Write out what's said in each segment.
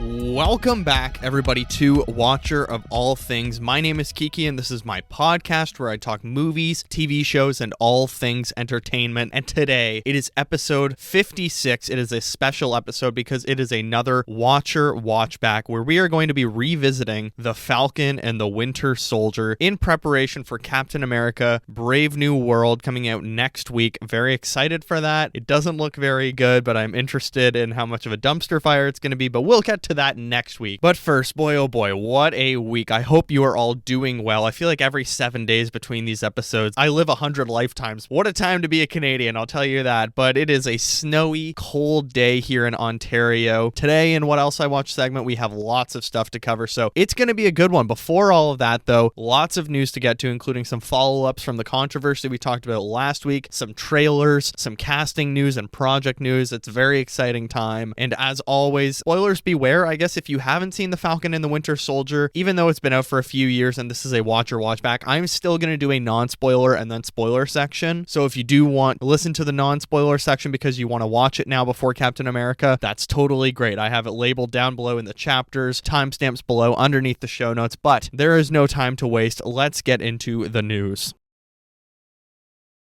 Welcome back, everybody, to Watcher of All Things. My name is Kiki, and this is my podcast where I talk movies, TV shows, and all things entertainment. And today, it is episode 56. It is a special episode because it is another Watcher Watchback where we are going to be revisiting the Falcon and the Winter Soldier in preparation for Captain America: Brave New World coming out next week. Very excited for that. It doesn't look very good, but I'm interested in how much of a dumpster fire it's going to be, but we'll get to that next week. But first, boy oh boy, what a week. I hope you are all doing well. I feel like every 7 days between these episodes, I live 100 lifetimes. What a time to be a Canadian, I'll tell you that. But it is a snowy, cold day here in Ontario. Today in What Else I Watch segment, we have lots of stuff to cover, so it's going to be a good one. Before all of that, though, lots of news to get to, including some follow-ups from the controversy we talked about last week, some trailers, some casting news and project news. It's a very exciting time. And as always, spoilers beware. I guess if you haven't seen The Falcon and the Winter Soldier, even though it's been out for a few years and this is a Watcher Watchback, I'm still going to do a non-spoiler and then spoiler section. So if you do want to listen to the non-spoiler section because you want to watch it now before Captain America, that's totally great. I have it labeled down below in the chapters, timestamps below underneath the show notes, but there is no time to waste. Let's get into the news.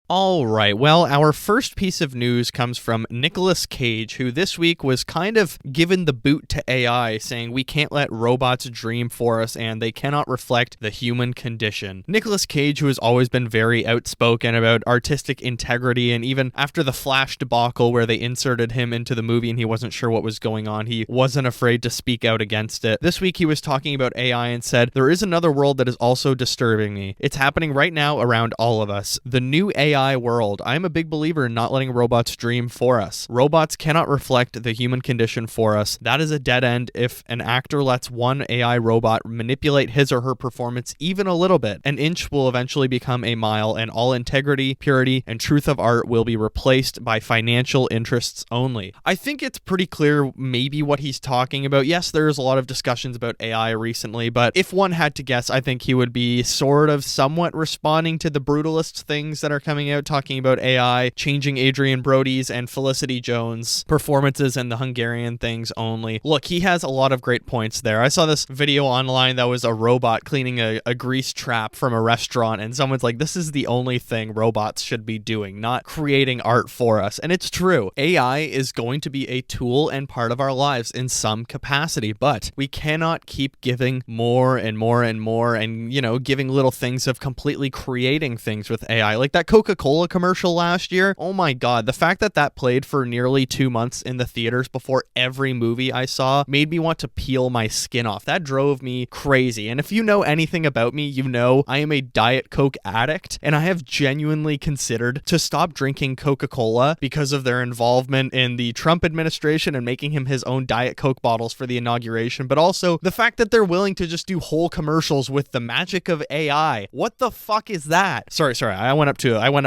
All right, well, our first piece of news comes from Nic Cage, who this week was kind of given the boot to AI, saying we can't let robots dream for us and they cannot reflect the human condition. Nic Cage, who has always been very outspoken about artistic integrity, and even after the Flash debacle where they inserted him into the movie and he wasn't sure what was going on, he wasn't afraid to speak out against it. This week he was talking about AI and said, "There is another world that is also disturbing me. It's happening right now around all of us. The new AI world. I'm a big believer in not letting robots dream for us. Robots cannot reflect the human condition for us. That is a dead end if an actor lets one AI robot manipulate his or her performance even a little bit. An inch will eventually become a mile, and all integrity, purity, and truth of art will be replaced by financial interests only." I think it's pretty clear maybe what he's talking about. Yes, there's a lot of discussions about AI recently, but if one had to guess, I think he would be sort of somewhat responding to the brutalist things that are coming out, talking about AI changing Adrian Brody's and Felicity Jones' performances and the Hungarian things only. Look, he has a lot of great points there. I saw this video online that was a robot cleaning a grease trap from a restaurant, and someone's like, this is the only thing robots should be doing, not creating art for us. And it's true. AI is going to be a tool and part of our lives in some capacity, but we cannot keep giving more and more and more and, giving little things of completely creating things with AI. Like that Coca-Cola commercial last year. Oh my God. The fact that that played for nearly 2 months in the theaters before every movie I saw made me want to peel my skin off. That drove me crazy. And if you know anything about me, you know I am a Diet Coke addict, and I have genuinely considered to stop drinking Coca-Cola because of their involvement in the Trump administration and making him his own Diet Coke bottles for the inauguration, but also the fact that they're willing to just do whole commercials with the magic of AI. What the fuck is that? Sorry. I went up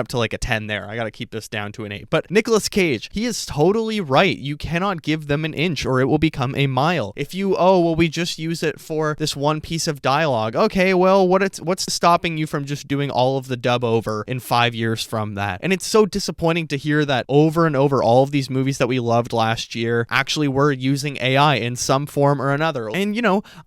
to like a 10 there. I gotta keep this down to an 8. But Nic Cage, he is totally right. You cannot give them an inch or it will become a mile. If we just use it for this one piece of dialogue. Okay, well, what's stopping you from just doing all of the dub over in 5 years from that? And it's so disappointing to hear that over and over all of these movies that we loved last year actually were using AI in some form or another. And,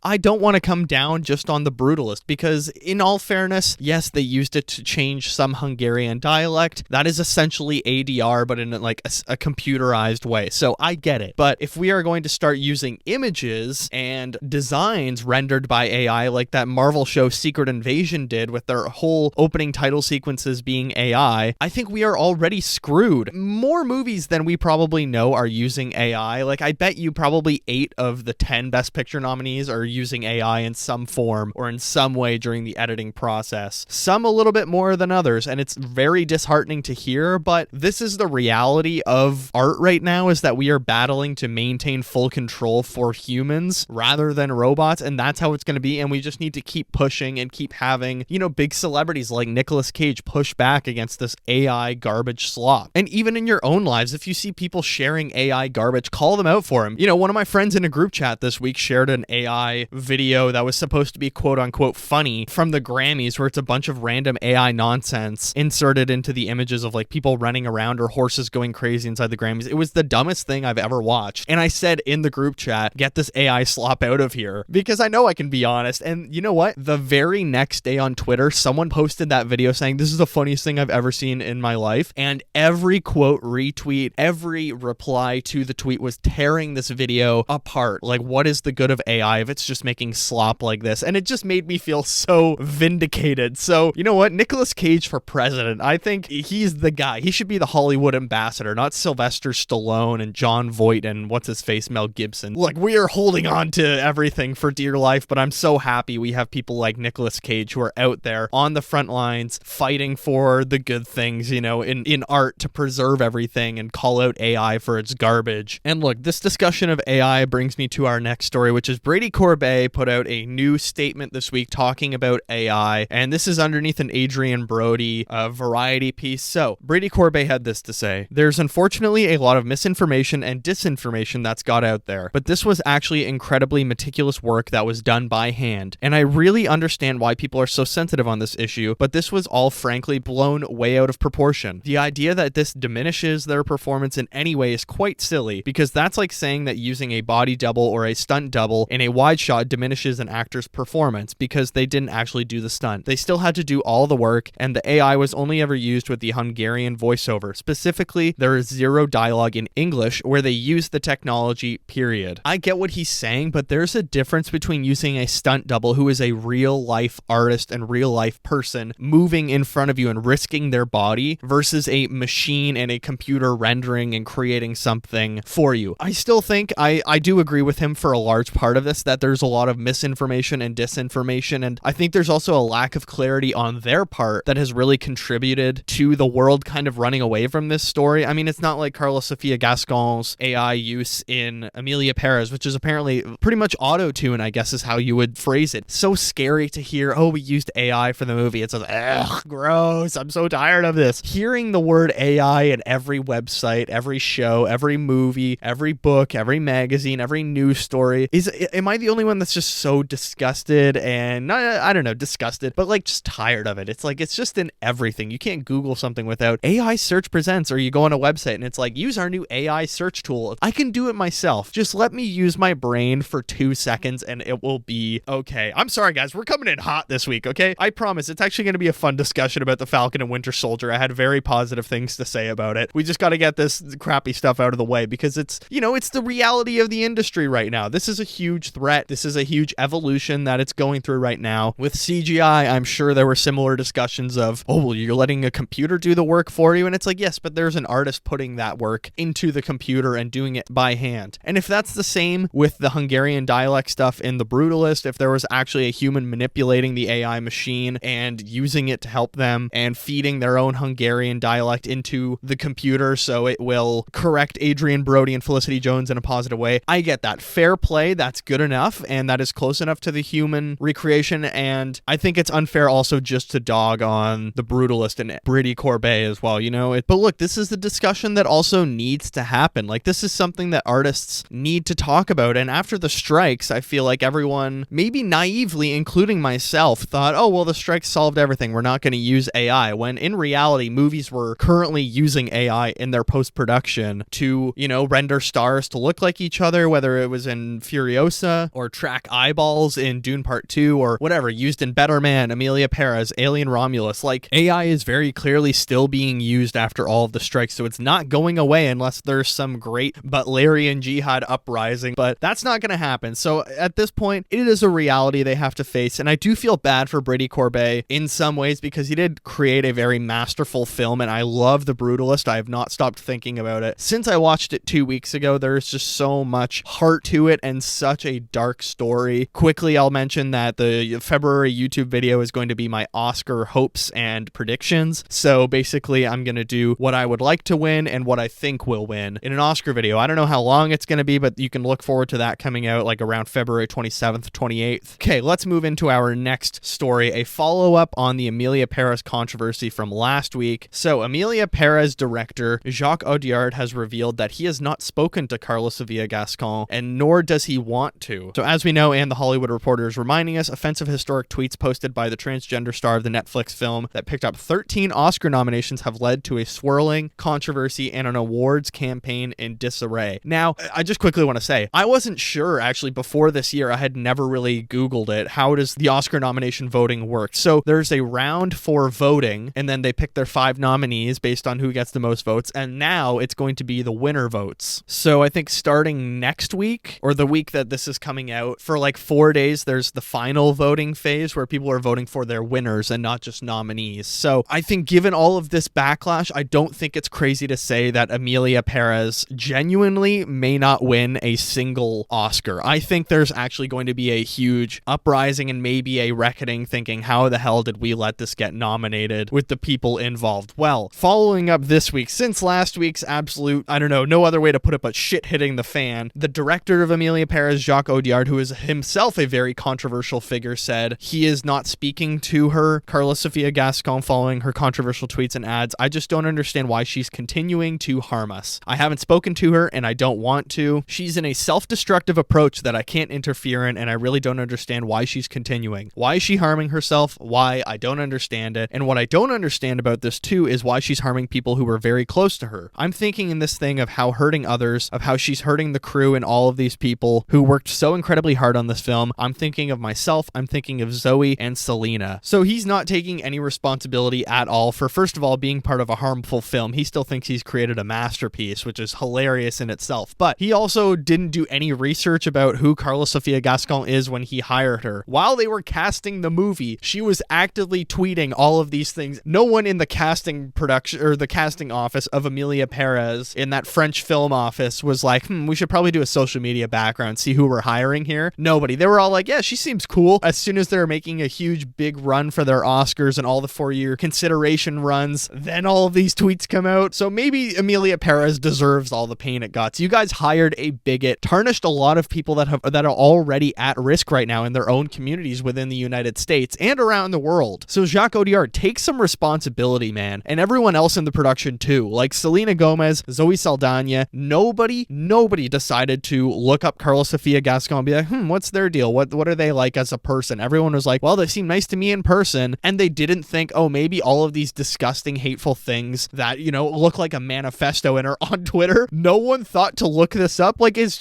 I don't want to come down just on the brutalist because in all fairness, yes, they used it to change some Hungarian dialect. That is essentially ADR, but in like a computerized way. So I get it. But if we are going to start using images and designs rendered by AI like that Marvel show Secret Invasion did with their whole opening title sequences being AI, I think we are already screwed. More movies than we probably know are using AI. Like I bet you probably 8 of the 10 Best Picture nominees are using AI in some form or in some way during the editing process. Some a little bit more than others, and it's very disheartening to hear, but this is the reality of art right now, is that we are battling to maintain full control for humans rather than robots, and that's how it's going to be, and we just need to keep pushing and keep having, big celebrities like Nic Cage push back against this AI garbage slop. And even in your own lives, if you see people sharing AI garbage, call them out for him. One of my friends in a group chat this week shared an AI video that was supposed to be quote unquote funny from the Grammys, where it's a bunch of random AI nonsense inserted converted into the images of like people running around or horses going crazy inside the Grammys. It was the dumbest thing I've ever watched. And I said in the group chat, get this AI slop out of here, because I know I can be honest. And you know what? The very next day on Twitter, someone posted that video saying, this is the funniest thing I've ever seen in my life. And every quote, retweet, every reply to the tweet was tearing this video apart. Like, what is the good of AI if it's just making slop like this? And it just made me feel so vindicated. So, you know what? Nicolas Cage for president. I think he's the guy. He should be the Hollywood ambassador, not Sylvester Stallone and John Voight and what's his face, Mel Gibson. Look, we are holding on to everything for dear life, but I'm so happy we have people like Nicolas Cage who are out there on the front lines fighting for the good things, you know, in art to preserve everything and call out AI for its garbage. And look, this discussion of AI brings me to our next story, which is Brady Corbet put out a new statement this week talking about AI, and this is underneath an Adrian Brody Variety piece. So Brady Corbet had this to say: there's unfortunately a lot of misinformation and disinformation that's got out there, but this was actually incredibly meticulous work that was done by hand, and I really understand why people are so sensitive on this issue, but this was all frankly blown way out of proportion. The idea that this diminishes their performance in any way is quite silly, because that's like saying that using a body double or a stunt double in a wide shot diminishes an actor's performance because they didn't actually do the stunt. They still had to do all the work, and the AI was only ever used with the Hungarian voiceover. Specifically, there is zero dialogue in English where they use the technology, period. I get what he's saying, but there's a difference between using a stunt double who is a real life artist and real life person moving in front of you and risking their body versus a machine and a computer rendering and creating something for you. I still think I do agree with him for a large part of this, that there's a lot of misinformation and disinformation, and I think there's also a lack of clarity on their part that has really contributed to the world kind of running away from this story. I mean, it's not like Carla Sofia Gascon's AI use in Amelia Perez, which is apparently pretty much auto-tune, I guess is how you would phrase it. So scary to hear, oh, we used AI for the movie. It's like, ugh, gross. I'm so tired of this. Hearing the word AI in every website, every show, every movie, every book, every magazine, every news story, am I the only one that's just so disgusted and not, I don't know, disgusted, but like just tired of it? It's like, it's just in everything. You can't Google something without AI search presents, or you go on a website and it's like, use our new AI search tool. I can do it myself. Just let me use my brain for 2 seconds and it will be okay. I'm sorry, guys. We're coming in hot this week, okay? I promise it's actually going to be a fun discussion about the Falcon and Winter Soldier. I had very positive things to say about it. We just got to get this crappy stuff out of the way because it's, you know, it's the reality of the industry right now. This is a huge threat. This is a huge evolution that it's going through right now. With CGI, I'm sure there were similar discussions of, oh, well, you're letting a computer do the work for you. And it's like, yes, but there's an artist putting that work into the computer and doing it by hand. And if that's the same with the Hungarian dialect stuff in The Brutalist, if there was actually a human manipulating the AI machine and using it to help them and feeding their own Hungarian dialect into the computer so it will correct Adrian Brody and Felicity Jones in a positive way, I get that. Fair play, that's good enough, and that is close enough to the human recreation, and I think it's unfair also just to dog on The Brutalist and Brady Corbet as well, you know? But look, this is the discussion that also needs to happen. Like, this is something that artists need to talk about, and after the strikes, I feel like everyone, maybe naively, including myself, thought, oh, well, the strikes solved everything. We're not going to use AI, when in reality, movies were currently using AI in their post-production to, you know, render stars to look like each other, whether it was in Furiosa or track eyeballs in Dune Part 2 or whatever, used in Better Man, Amelia Perez, Alien Romulus. Like, AI is very clearly still being used after all of the strikes, so it's not going away unless there's some great Butlerian jihad uprising, but that's not going to happen. So at this point, it is a reality they have to face, and I do feel bad for Brady Corbet in some ways because he did create a very masterful film, and I love The Brutalist. I have not stopped thinking about it since I watched it 2 weeks ago. There's just so much heart to it and such a dark story. Quickly, I'll mention that the February YouTube video is going to be my Oscar hopes and predictions. So basically, I'm going to do what I would like to win and what I think will win in an Oscar video. I don't know how long it's going to be, but you can look forward to that coming out like around February 27th, 28th. Okay, let's move into our next story, a follow-up on the Amelia Perez controversy from last week. So Amelia Perez director Jacques Audiard has revealed that he has not spoken to Carla Sofia Gascon, and nor does he want to. So as we know, and The Hollywood Reporter is reminding us, offensive historic tweets posted by the transgender star of the Netflix film that picked up 13 Oscar nominations have led to a swirling controversy and an awards campaign in disarray. Now, I just quickly want to say, I wasn't sure actually before this year, I had never really Googled it. How does the Oscar nomination voting work? So there's a round for voting, and then they pick their 5 nominees based on who gets the most votes, and now it's going to be the winner votes. So I think starting next week, or the week that this is coming out, for like 4 days, there's the final voting phase where people are voting for their winners and not just nominees. So I think given all of this backlash, I don't think it's crazy to say that Emilia Perez genuinely may not win a single Oscar. I think there's actually going to be a huge uprising and maybe a reckoning thinking, how the hell did we let this get nominated with the people involved? Well, following up this week, since last week's absolute, I don't know, no other way to put it but shit hitting the fan, the director of Emilia Perez, Jacques Audiard, who is himself a very controversial figure, said he is not speaking to her, Carla Sofia Gascon, following her controversial tweets and ads. I just don't understand why she's continuing to harm us. I haven't spoken to her and I don't want to. She's in a self-destructive approach that I can't interfere in, and I really don't understand why she's continuing. Why is she harming herself? Why? I don't understand it. And what I don't understand about this too is why she's harming people who were very close to her. I'm thinking in this thing of how hurting others, of how she's hurting the crew and all of these people who worked so incredibly hard on this film. I'm thinking of myself, I'm thinking of Zoe and Selena. So he's not taking any responsibility at all for, first of all, being part of a harmful film. He still thinks he's created a masterpiece, which is hilarious in itself. But he also didn't do any research about who Carla Sofia Gascon is when he hired her. While they were casting the movie, she was actively tweeting all of these things. No one in the casting production or the casting office of Emilia Perez in that French film office was like, we should probably do a social media background, see who we're hiring here. Nobody. They were all like, yeah, she seems cool. As soon as they were making a huge big run for their Oscars and all the 4-year consideration runs, then all of these tweets come out. So maybe Emilia Perez deserves all the pain it got. So you guys hired a bigot, tarnished a lot of people that are already at risk right now in their own communities within the United States and around the world. So Jacques Audiard, take some responsibility, man. And everyone else in the production too. Like Selena Gomez, Zoe Saldana, nobody decided to look up Carla Sofia Gascon and be like, what's their deal? What are they like as a person? Everyone was like, well, they seem nice to me in person. And they didn't think, oh, maybe all of these disgusting, hateful things that, look like a manifesto and are on Twitter. No one thought to look this up. Like, is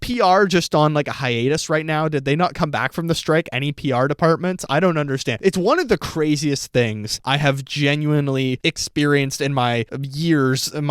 PR just on like a hiatus right now? Did they not come back from the strike? Any PR departments? I don't understand. It's one of the craziest things I have genuinely experienced in my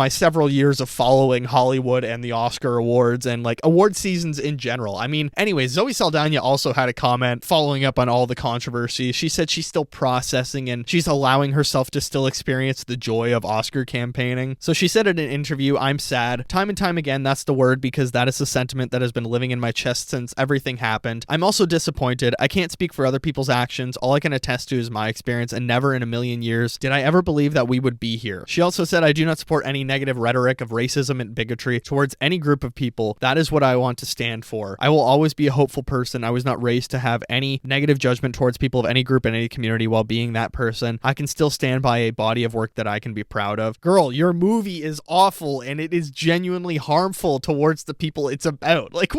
several years of following Hollywood and the Oscar awards and like award seasons in general. I mean, anyway, Zoe Saldana also had a comment following up on all the controversy. She said she's still processing and she's allowing herself to still experience the joy of Oscar campaigning. So she said in an interview, I'm sad. Time and time again, that's the word, because that is the sentiment that has been living in my chest since everything happened. I'm also disappointed. I can't speak for other people's actions. All I can attest to is my experience, and never in a million years did I ever believe that we would be here. She also said, I do not support any negative rhetoric of racism and bigotry towards any group of people. That is what I want to stand for. I will always be a hopeful person. I was not raised to have any negative judgment towards people of any group in any community while being that person. I can still stand by a body of work that I can be proud of. Girl, your movie is awful and it is genuinely harmful towards the people it's about. Like,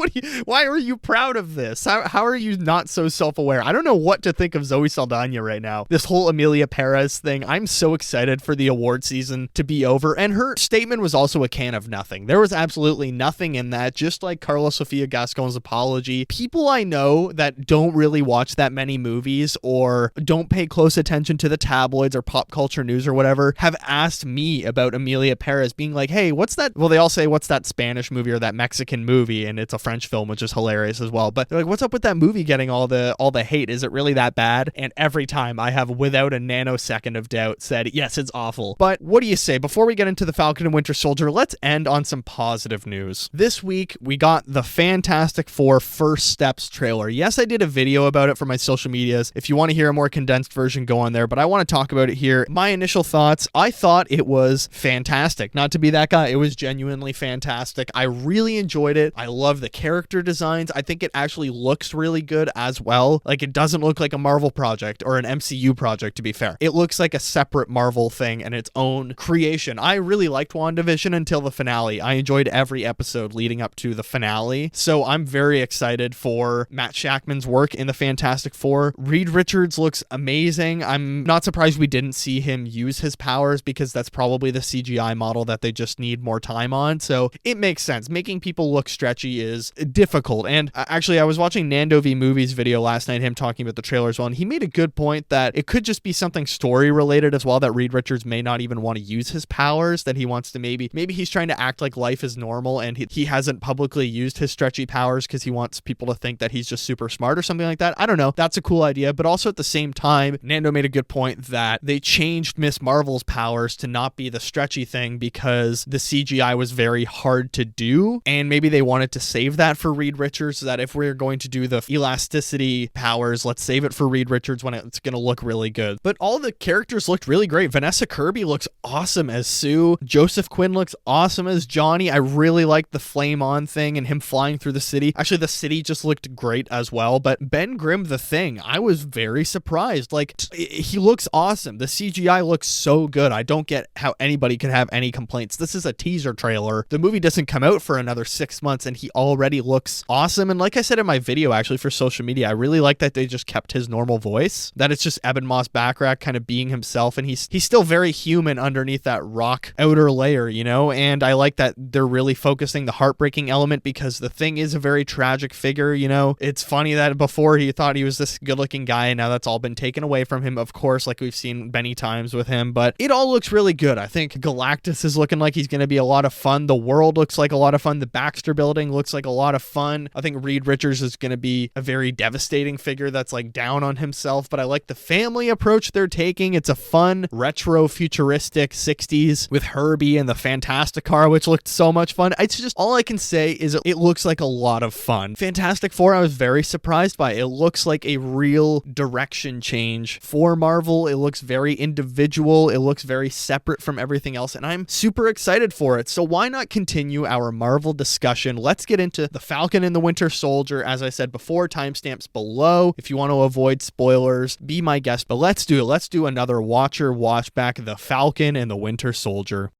why are you proud of this? How are you not so self-aware? I don't know what to think of Zoe Saldana right now. This whole Emilia Perez thing, I'm so excited for the award season to be over. And her statement was also a can of nothing. There was absolutely nothing in that, just like Carla Sofia Gascon's apology. People I know that don't really watch that many movies or don't pay close attention to the tabloids or pop culture news or whatever have asked me about Emilia Perez, being like, hey, what's that? Well, they all say, what's that Spanish movie or that Mexican movie? And it's a French film, which is hilarious as well. But they're like, what's up with that movie getting all the hate? Is it really that bad? And every time I have, without a nanosecond of doubt, said, yes, it's awful. But what do you say? Before we get into the Falcon and Winter Soldier, let's end on some positive news. This week, we got the Fantastic Four First Steps trailer. Yes, I did a video about it for my social medias. If you want to hear a more condensed version, go on there, but I want to talk about it here. My initial thoughts, I thought it was fantastic. Not to be that guy, it was genuinely fantastic. I really enjoyed it. I love the character designs. I think it actually looks really good as well. Like, it doesn't look like a Marvel project or an MCU project, to be fair. It looks like a separate Marvel thing and its own creation. I really liked WandaVision until the finale. I enjoyed every episode leading up to the finale. So I'm very excited for Matt Shakman's work in the Fantastic Four. Reed Richards looks amazing. I'm not surprised we didn't see him use his powers because that's probably the CGI model that they just need more time on. So it makes sense. Making people look stretchy is difficult. And actually, I was watching Nando V Movies video last night, him talking about the trailer as well, and he made a good point that it could just be something story related as well, that Reed Richards may not even want to use his powers, that he wants to maybe he's trying to act like life is normal and he hasn't publicly used his stretchy powers because he wants people to think that he's just super smart or something like that. I don't know. That's a cool idea. But also at the same time, Nando made a good point that they changed Miss Marvel's powers to not be the stretchy thing because the CGI was very hard to do. And maybe they wanted to save that for Reed Richards, so that if we're going to do the elasticity powers, let's save it for Reed Richards when it's going to look really good. But all the characters looked really great. Vanessa Kirby looks awesome as Sue. Joseph Quinn looks awesome as Johnny. I really liked the flame on thing and him flying through the city. Actually, the city just looked great as well. But Ben Grimm, the Thing, I was very surprised. Like, he looks awesome. The CGI looks so good. I don't get how anybody could have any complaints. This is a teaser trailer. The movie doesn't come out for another 6 months and he already looks awesome. And like I said in my video, actually, for social media, I really like that they just kept his normal voice, that it's just Eben Moss-Backrack kind of being himself, and he's still very human underneath that rock outer layer, you know? And I like that they're really focusing the heartbreaking element because the Thing is a very tragic figure, you know? It's funny that before he thought he was this good-looking guy, and now that's all been taken away from him, of course, like we've seen many times with him, but it all looks really good. I think Galactus is looking like he's going to be a lot of fun. The world looks like a lot of fun. The Baxter building looks like a lot of fun. I think Reed Richards is going to be a very devastating figure that's like down on himself, but I like the family approach they're taking. It's a fun, retro, futuristic 60s with Herbie and the Fantastic Car, which looked so much fun. It's just, all I can say is it looks like a lot of fun. Fantastic Four, I was very surprised by. It looks like a real direction change for Marvel. It looks very individual. It looks very separate from everything else, and I'm super excited for it. So why not continue our Marvel discussion? Let's get into the Falcon and the Winter Soldier. As I said before, timestamps below. If you want to avoid spoilers, be my guest, but let's do it. Let's do another Watcher Watchback, the Falcon and the Winter Soldier.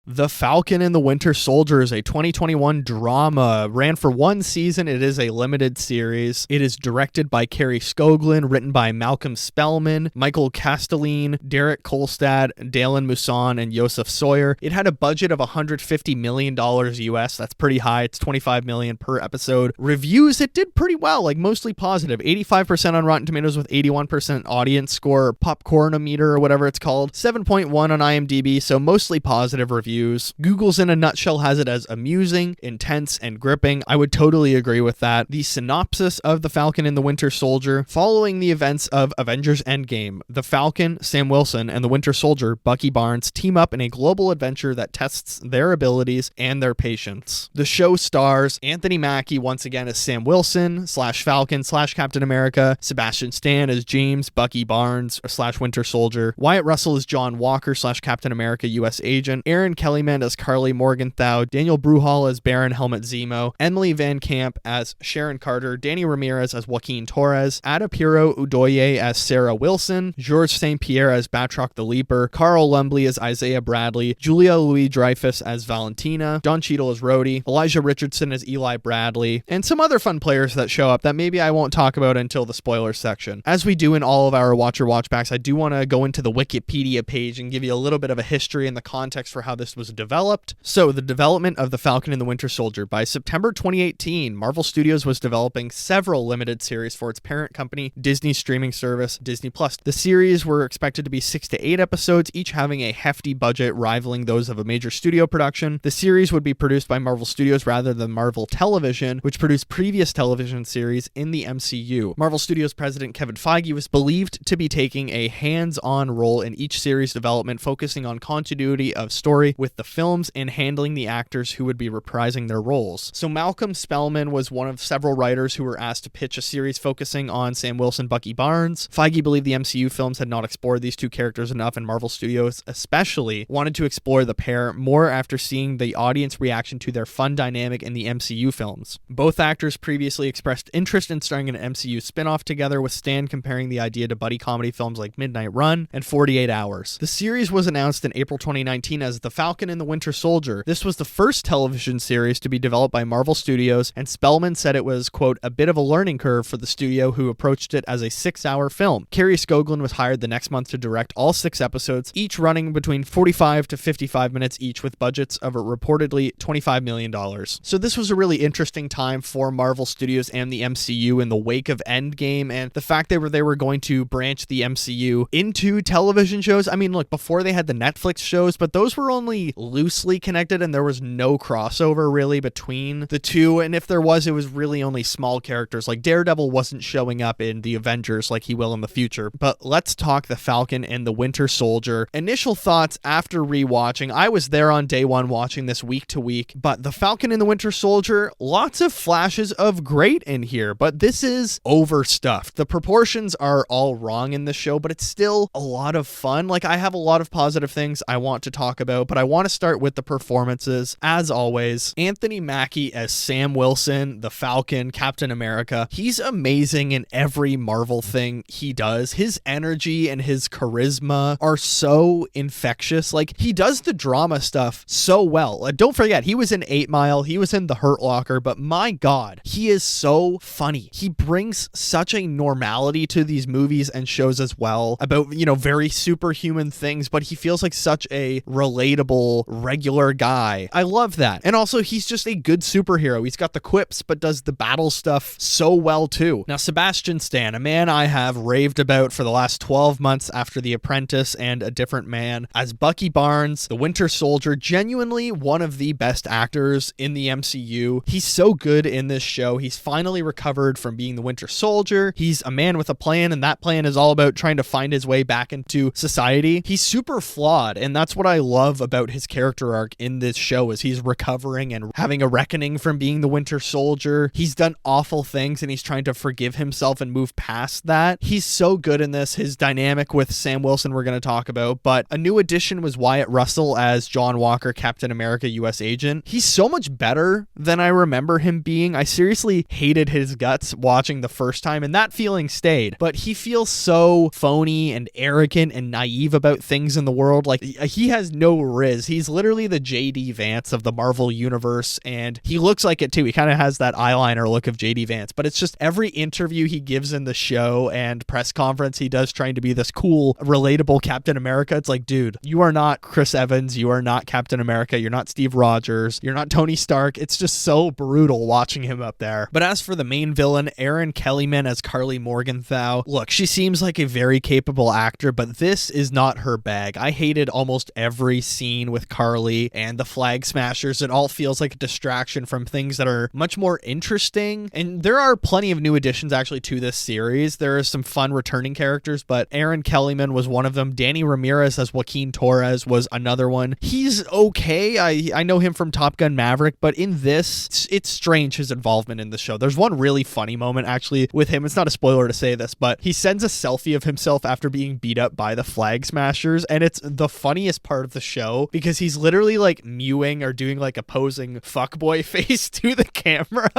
The Falcon and the Winter Soldier is a 2021 drama. Ran for one season. It is a limited series. It is directed by Kerry Skoglund, written by Malcolm Spellman, Michael Castelline, Derek Kolstad, Dalen Mousson, and Joseph Sawyer. It had a budget of $150 million US. That's pretty high. It's $25 million per episode. Reviews, it did pretty well, like mostly positive. 85% on Rotten Tomatoes with 81% audience score, Popcornometer or whatever it's called. 7.1 on IMDb, so mostly positive reviews. Google's in a nutshell has it as amusing, intense, and gripping. I would totally agree with that. The synopsis of The Falcon and the Winter Soldier: following the events of Avengers Endgame, the Falcon, Sam Wilson, and the Winter Soldier, Bucky Barnes, team up in a global adventure that tests their abilities and their patience. The show stars Anthony Mackie once again as Sam Wilson / Falcon / Captain America, Sebastian Stan as James Bucky Barnes / Winter Soldier, Wyatt Russell as John Walker / Captain America US Agent, Aaron Kellyman as Carly Morgenthau, Daniel Bruhal as Baron Helmut Zemo, Emily Van Camp as Sharon Carter, Danny Ramirez as Joaquin Torres, Adapiro Udoye as Sarah Wilson, Georges St. Pierre as Batroc the Leaper, Carl Lumbly as Isaiah Bradley, Julia Louis-Dreyfus as Valentina, Don Cheadle as Rhodey, Elijah Richardson as Eli Bradley, and some other fun players that show up that maybe I won't talk about until the spoilers section. As we do in all of our Watcher Watchbacks, I do want to go into the Wikipedia page and give you a little bit of a history and the context for how this was developed. So, the development of The Falcon and the Winter Soldier. By September 2018, Marvel Studios was developing several limited series for its parent company, Disney streaming service, Disney+. The series were expected to be 6 to 8 episodes, each having a hefty budget rivaling those of a major studio production. The series would be produced by Marvel Studios rather than Marvel Television, which produced previous television series in the MCU. Marvel Studios president Kevin Feige was believed to be taking a hands-on role in each series development, focusing on continuity of story with the films and handling the actors who would be reprising their roles. So Malcolm Spellman was one of several writers who were asked to pitch a series focusing on Sam Wilson, Bucky Barnes. Feige believed the MCU films had not explored these two characters enough, and Marvel Studios especially wanted to explore the pair more after seeing the audience reaction to their fun dynamic in the MCU films. Both actors previously expressed interest in starring an MCU spin-off together, with Stan comparing the idea to buddy comedy films like Midnight Run and 48 Hours. The series was announced in April 2019 as The Falcon Falcon and the Winter Soldier. This was the first television series to be developed by Marvel Studios, and Spellman said it was, quote, a bit of a learning curve for the studio who approached it as a 6-hour film. Kerry Skoglund was hired the next month to direct all 6 episodes, each running between 45 to 55 minutes each, with budgets of reportedly $25 million. So this was a really interesting time for Marvel Studios and the MCU in the wake of Endgame, and the fact they were going to branch the MCU into television shows. I mean, look, before they had the Netflix shows, but those were only loosely connected and there was no crossover really between the two, and if there was, it was really only small characters. Like Daredevil wasn't showing up in the Avengers like he will in the future. But let's talk the Falcon and the Winter Soldier. Initial thoughts after rewatching. I was there on day one watching this week to week, but the Falcon and the Winter Soldier, lots of flashes of great in here, but this is overstuffed. The proportions are all wrong in this show, but it's still a lot of fun. Like, I have a lot of positive things I want to talk about, but I want to start with the performances. As always, Anthony Mackie as Sam Wilson, the Falcon, Captain America. He's amazing in every Marvel thing he does. His energy and his charisma are so infectious. Like, he does the drama stuff so well. Don't forget, he was in 8 Mile, he was in The Hurt Locker, but my God, he is so funny. He brings such a normality to these movies and shows as well about, very superhuman things, but he feels like such a relatable, regular guy. I love that. And also, he's just a good superhero. He's got the quips, but does the battle stuff so well too. Now, Sebastian Stan, a man I have raved about for the last 12 months after The Apprentice and A Different Man, as Bucky Barnes, the Winter Soldier, genuinely one of the best actors in the MCU. He's so good in this show. He's finally recovered from being the Winter Soldier. He's a man with a plan, and that plan is all about trying to find his way back into society. He's super flawed, and that's what I love about his character arc in this show, is he's recovering and having a reckoning from being the Winter Soldier. He's done awful things, and he's trying to forgive himself and move past that. He's so good in this. His dynamic with Sam Wilson we're going to talk about, but a new addition was Wyatt Russell as John Walker, Captain America, U.S. Agent. He's so much better than I remember him being. I seriously hated his guts watching the first time, and that feeling stayed, but he feels so phony and arrogant and naive about things in the world. Like, he has no riz. He's literally the J.D. Vance of the Marvel universe, and he looks like it too. He kind of has that eyeliner look of J.D. Vance, but it's just every interview he gives in the show and press conference he does trying to be this cool, relatable Captain America. It's like, dude, you are not Chris Evans. You are not Captain America. You're not Steve Rogers. You're not Tony Stark. It's just so brutal watching him up there. But as for the main villain, Erin Kellyman as Carly Morgenthau, look, she seems like a very capable actor, but this is not her bag. I hated almost every scene with Carly and the Flag Smashers. It all feels like a distraction from things that are much more interesting. And there are plenty of new additions actually to this series. There are some fun returning characters, but Erin Kellyman was one of them. Danny Ramirez as Joaquin Torres was another one. He's okay. I know him from Top Gun Maverick, but in this, it's strange his involvement in the show. There's one really funny moment actually with him. It's not a spoiler to say this, but he sends a selfie of himself after being beat up by the Flag Smashers, and it's the funniest part of the show because he's literally like mewing or doing like a posing fuckboy face to the camera.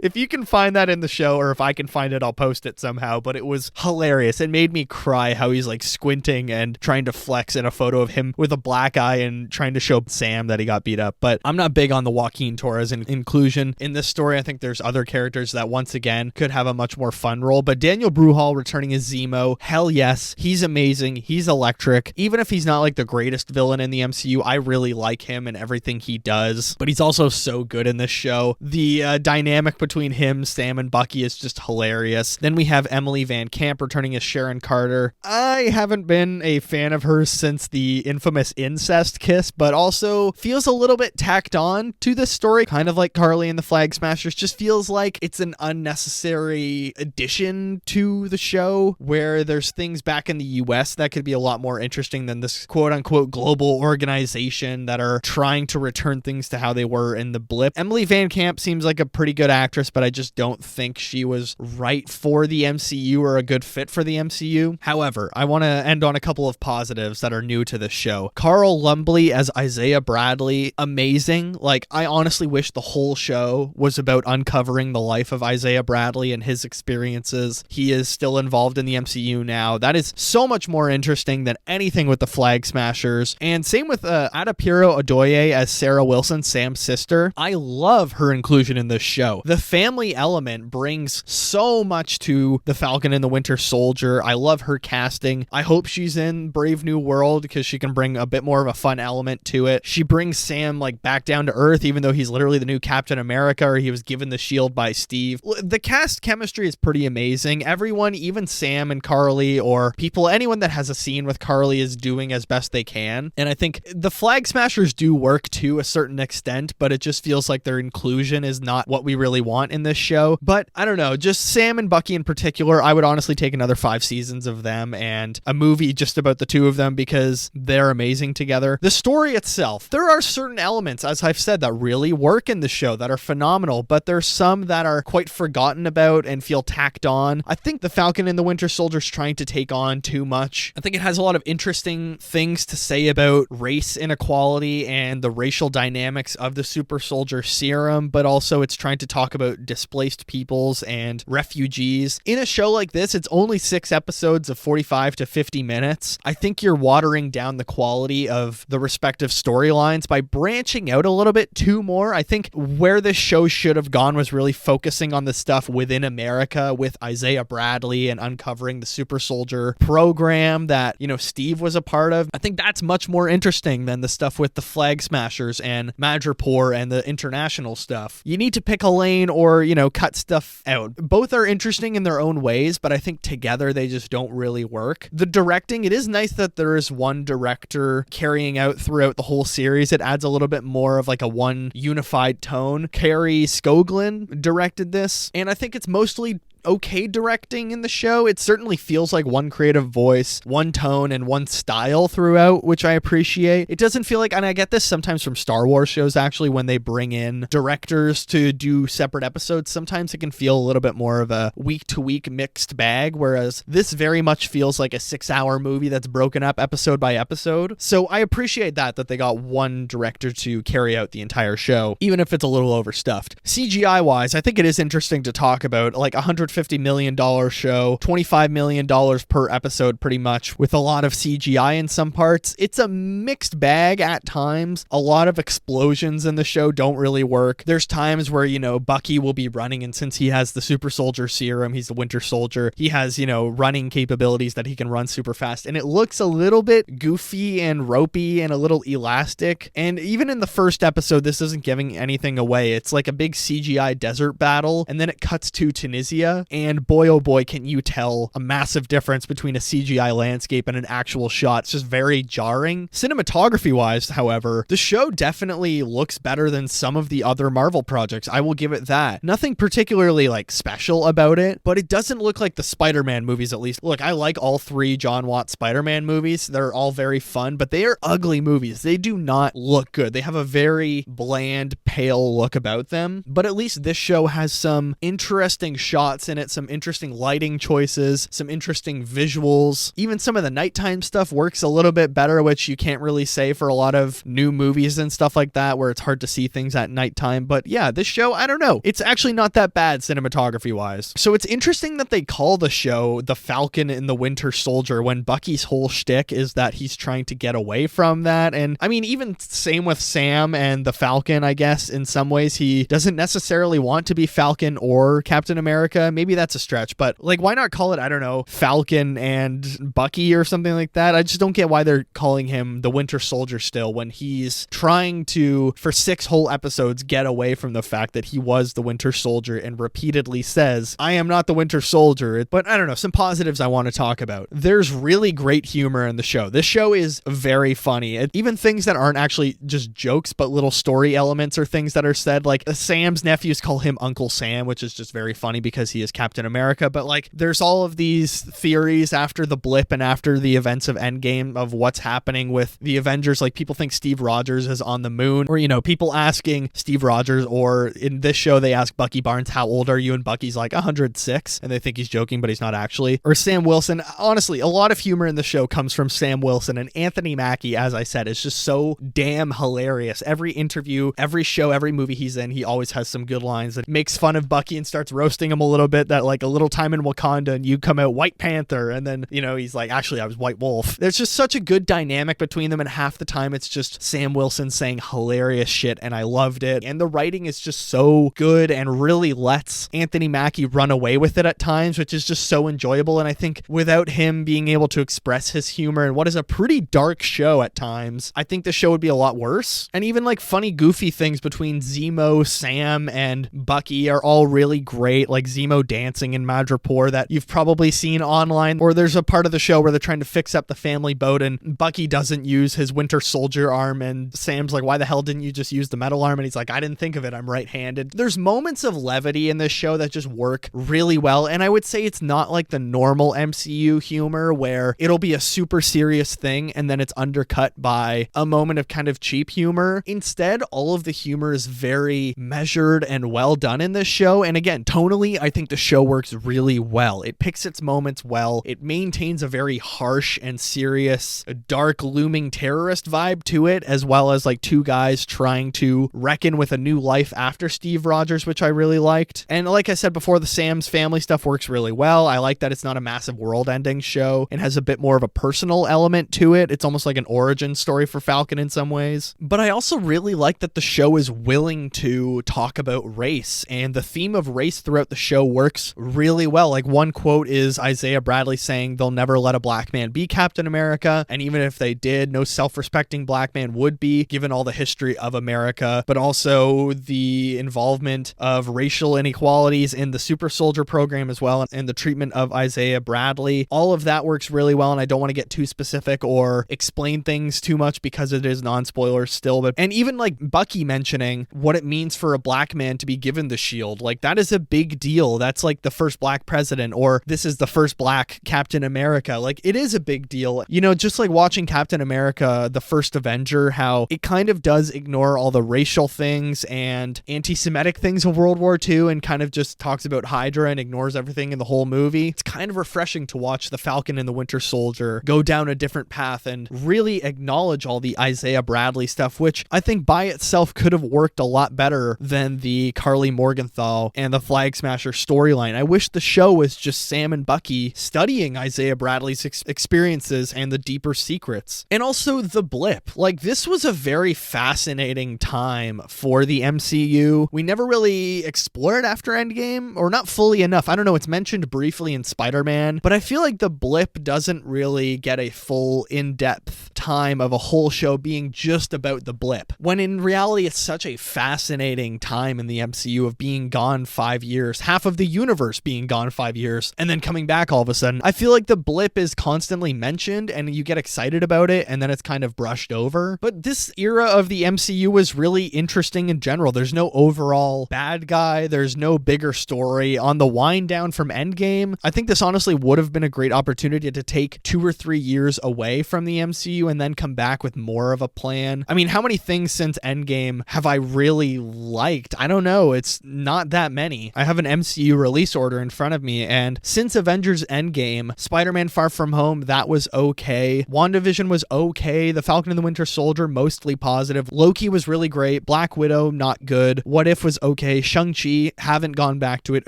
If you can find that in the show, or if I can find it, I'll post it somehow, but it was hilarious. It made me cry how he's like squinting and trying to flex in a photo of him with a black eye and trying to show Sam that he got beat up. But I'm not big on the Joaquin Torres inclusion in this story. I think there's other characters that once again could have a much more fun role, but Daniel Bruhal returning as Zemo, hell yes, he's amazing. He's electric. Even if he's not like the greatest villain in the MCU, I really like him and everything he does, but he's also so good in this show. The dynamic between him, Sam, and Bucky is just hilarious. Then we have Emily Van Camp returning as Sharon Carter. I haven't been a fan of hers since the infamous incest kiss, but also feels a little bit tacked on to this story, kind of like Carly and the Flag Smashers. Just feels like it's an unnecessary addition to the show where there's things back in the US that could be a lot more interesting than this quote-unquote global organization that are trying to return things to how they were in the blip. Emily Van Camp seems like a pretty good actress, but I just don't think she was right for the MCU or a good fit for the MCU. However, I want to end on a couple of positives that are new to this show. Carl Lumbly as Isaiah Bradley, amazing. Like, I honestly wish the whole show was about uncovering the life of Isaiah Bradley and his experiences. He is still involved in the MCU now. That is so much more interesting than anything with the Flag Smashers. And same with Adapiro Odoye as Sarah Wilson, Sam's sister. I love her inclusion in this show. The family element brings so much to the Falcon and the Winter Soldier. I love her casting. I hope she's in Brave New World because she can bring a bit more of a fun element to it. She brings Sam like back down to earth, even though he's literally the new Captain America, or he was given the shield by Steve. The cast chemistry is pretty amazing. Everyone, even Sam and Carly, or anyone that has a scene with Carly, is doing as best they can. And I think the Flag Smashers do work to a certain extent, but it just feels like their inclusion is not what we really want in this show. But I don't know, just Sam and Bucky in particular, I would honestly take another 5 seasons of them and a movie just about the two of them because they're amazing together. The story itself, there are certain elements, as I've said, that really work in the show that are phenomenal, but there's some that are quite forgotten about and feel tacked on. I think the Falcon and the Winter Soldier's trying to take on too much. I think it has a lot of interesting things to say about race inequality and the racial dynamics of the super soldier serum, but also it's trying to talk about displaced peoples and refugees. In a show like this, it's only 6 episodes of 45 to 50 minutes. I think you're watering down the quality of the respective storylines by branching out a little bit too more. I think where this show should have gone was really focusing on the stuff within America with Isaiah Bradley and uncovering the super soldier program that, Steve was a part of. I think that's much more interesting than the stuff with the Flag Smashers and Madripoor and the international stuff. You need to pick a lane or, cut stuff out. Both are interesting in their own ways, but I think together they just don't really work. The directing, it is nice that there is one director carrying out throughout the whole series. It adds a little bit more of like a one unified tone. Carrie Skoglund directed this, and I think it's mostly okay directing in the show. It certainly feels like one creative voice, one tone, and one style throughout, which I appreciate. It doesn't feel like, and I get this sometimes from Star Wars shows actually, when they bring in directors to do separate episodes, sometimes it can feel a little bit more of a week-to-week mixed bag, whereas this very much feels like a 6-hour movie that's broken up episode by episode. So I appreciate that they got one director to carry out the entire show, even if it's a little overstuffed. CGI-wise, I think it is interesting to talk about, like $150 million show, $25 million per episode pretty much, with a lot of CGI in some parts. It's a mixed bag at times. A lot of explosions in the show don't really work. There's times where, Bucky will be running, and since he has the super soldier serum, he's the Winter Soldier, he has, running capabilities that he can run super fast, and it looks a little bit goofy and ropey and a little elastic. And even in the first episode, this isn't giving anything away. It's like a big CGI desert battle, and then it cuts to Tunisia. And boy, oh boy, can you tell a massive difference between a CGI landscape and an actual shot. It's just very jarring. Cinematography-wise, however, the show definitely looks better than some of the other Marvel projects. I will give it that. Nothing particularly, special about it, but it doesn't look like the Spider-Man movies, at least. Look, I like all 3 John Watts Spider-Man movies. They're all very fun, but they are ugly movies. They do not look good. They have a very bland, pale look about them, but at least this show has some interesting shots in it, some interesting lighting choices, some interesting visuals. Even some of the nighttime stuff works a little bit better, which you can't really say for a lot of new movies and stuff like that, where it's hard to see things at nighttime. But yeah, this show, I don't know. It's actually not that bad cinematography-wise. So it's interesting that they call the show The Falcon and the Winter Soldier when Bucky's whole shtick is that he's trying to get away from that. And I mean, even same with Sam and the Falcon, I guess, in some ways, he doesn't necessarily want to be Falcon or Captain America. Maybe that's a stretch, but why not call it, I don't know, Falcon and Bucky or something like that? I just don't get why they're calling him the Winter Soldier still when he's trying to, for 6 whole episodes, get away from the fact that he was the Winter Soldier and repeatedly says, I am not the Winter Soldier. But I don't know, some positives I want to talk about. There's really great humor in the show. This show is very funny. Even things that aren't actually just jokes, but little story elements or things that are said, like Sam's nephews call him Uncle Sam, which is just very funny because he is Captain America. But there's all of these theories after the blip and after the events of Endgame of what's happening with the Avengers. People think Steve Rogers is on the moon, or, people asking Steve Rogers, or in this show, they ask Bucky Barnes, how old are you? And Bucky's like 106, and they think he's joking, but he's not actually. Or Sam Wilson. Honestly, a lot of humor in the show comes from Sam Wilson, and Anthony Mackie, as I said, is just so damn hilarious. Every interview, every show, every movie he's in, he always has some good lines that makes fun of Bucky and starts roasting him a little bit. bit that like a little time in Wakanda and you come out White Panther, and then, you know, he's like, actually I was White Wolf. There's just such a good dynamic between them, and half the time it's just Sam Wilson saying hilarious shit, and I loved it. And the writing is just so good and really lets Anthony Mackie run away with it at times, which is just so enjoyable. And I think without him being able to express his humor in what is a pretty dark show at times, I think the show would be a lot worse. And even like funny, goofy things between Zemo, Sam, and Bucky are all really great, like Zemo dancing in Madripoor that you've probably seen online, or there's a part of the show where they're trying to fix up the family boat and Bucky doesn't use his Winter Soldier arm, and Sam's like, why the hell didn't you just use the metal arm? And he's like, I didn't think of it, I'm right-handed. There's moments of levity in this show that just work really well, and I would say it's not like the normal MCU humor where it'll be a super serious thing and then it's undercut by a moment of kind of cheap humor. Instead, all of the humor is very measured and well done in this show, and again, tonally, I think the show works really well. It picks its moments well. It maintains a very harsh and serious, dark, looming terrorist vibe to it, as well as like two guys trying to reckon with a new life after Steve Rogers, which I really liked. And like I said before, the Sam's family stuff works really well. I like that it's not a massive world-ending show and has a bit more of a personal element to it. It's almost like an origin story for Falcon in some ways. But I also really like that the show is willing to talk about race, and the theme of race throughout the show works really well. Like one quote is Isaiah Bradley saying they'll never let a black man be Captain America, and even if they did, no self-respecting black man would be, given all the history of America, but also the involvement of racial inequalities in the Super Soldier program as well, and the treatment of Isaiah Bradley. All of that works really well, and I don't want to get too specific or explain things too much because it is non-spoilers still, but and even like Bucky mentioning what it means for a black man to be given the shield, like that is a big deal. That's like the first black president, or this is the first black Captain America. Like it is a big deal. You know, just like watching Captain America, the first Avenger, how it kind of does ignore all the racial things and anti-Semitic things of World War II and kind of just talks about Hydra and ignores everything in the whole movie. It's kind of refreshing to watch the Falcon and the Winter Soldier go down a different path and really acknowledge all the Isaiah Bradley stuff, which I think by itself could have worked a lot better than the Carly Morgenthau and the Flag Smasher storyline. I wish the show was just Sam and Bucky studying Isaiah Bradley's experiences and the deeper secrets. And also the blip. Like this was a very fascinating time for the MCU. We never really explored after Endgame, or not fully enough. I don't know, it's mentioned briefly in Spider-Man, but I feel like the blip doesn't really get a full in-depth time of a whole show being just about the blip, when in reality it's such a fascinating time in the MCU of being gone 5 years, half of the universe being gone 5 years, and then coming back all of a sudden. I feel like the blip is constantly mentioned and you get excited about it and then it's kind of brushed over. But this era of the MCU was really interesting in general. There's no overall bad guy, there's no bigger story. On the wind down from Endgame, I think this honestly would have been a great opportunity to take 2 or 3 years away from the MCU and then come back with more of a plan. I mean, how many things since Endgame have I really liked? I don't know. It's not that many. I have an MCU release order in front of me, and since Avengers Endgame, Spider-Man Far From Home, that was okay. WandaVision was okay. The Falcon and the Winter Soldier, mostly positive. Loki was really great. Black Widow, not good. What If was okay. Shang-Chi, haven't gone back to it.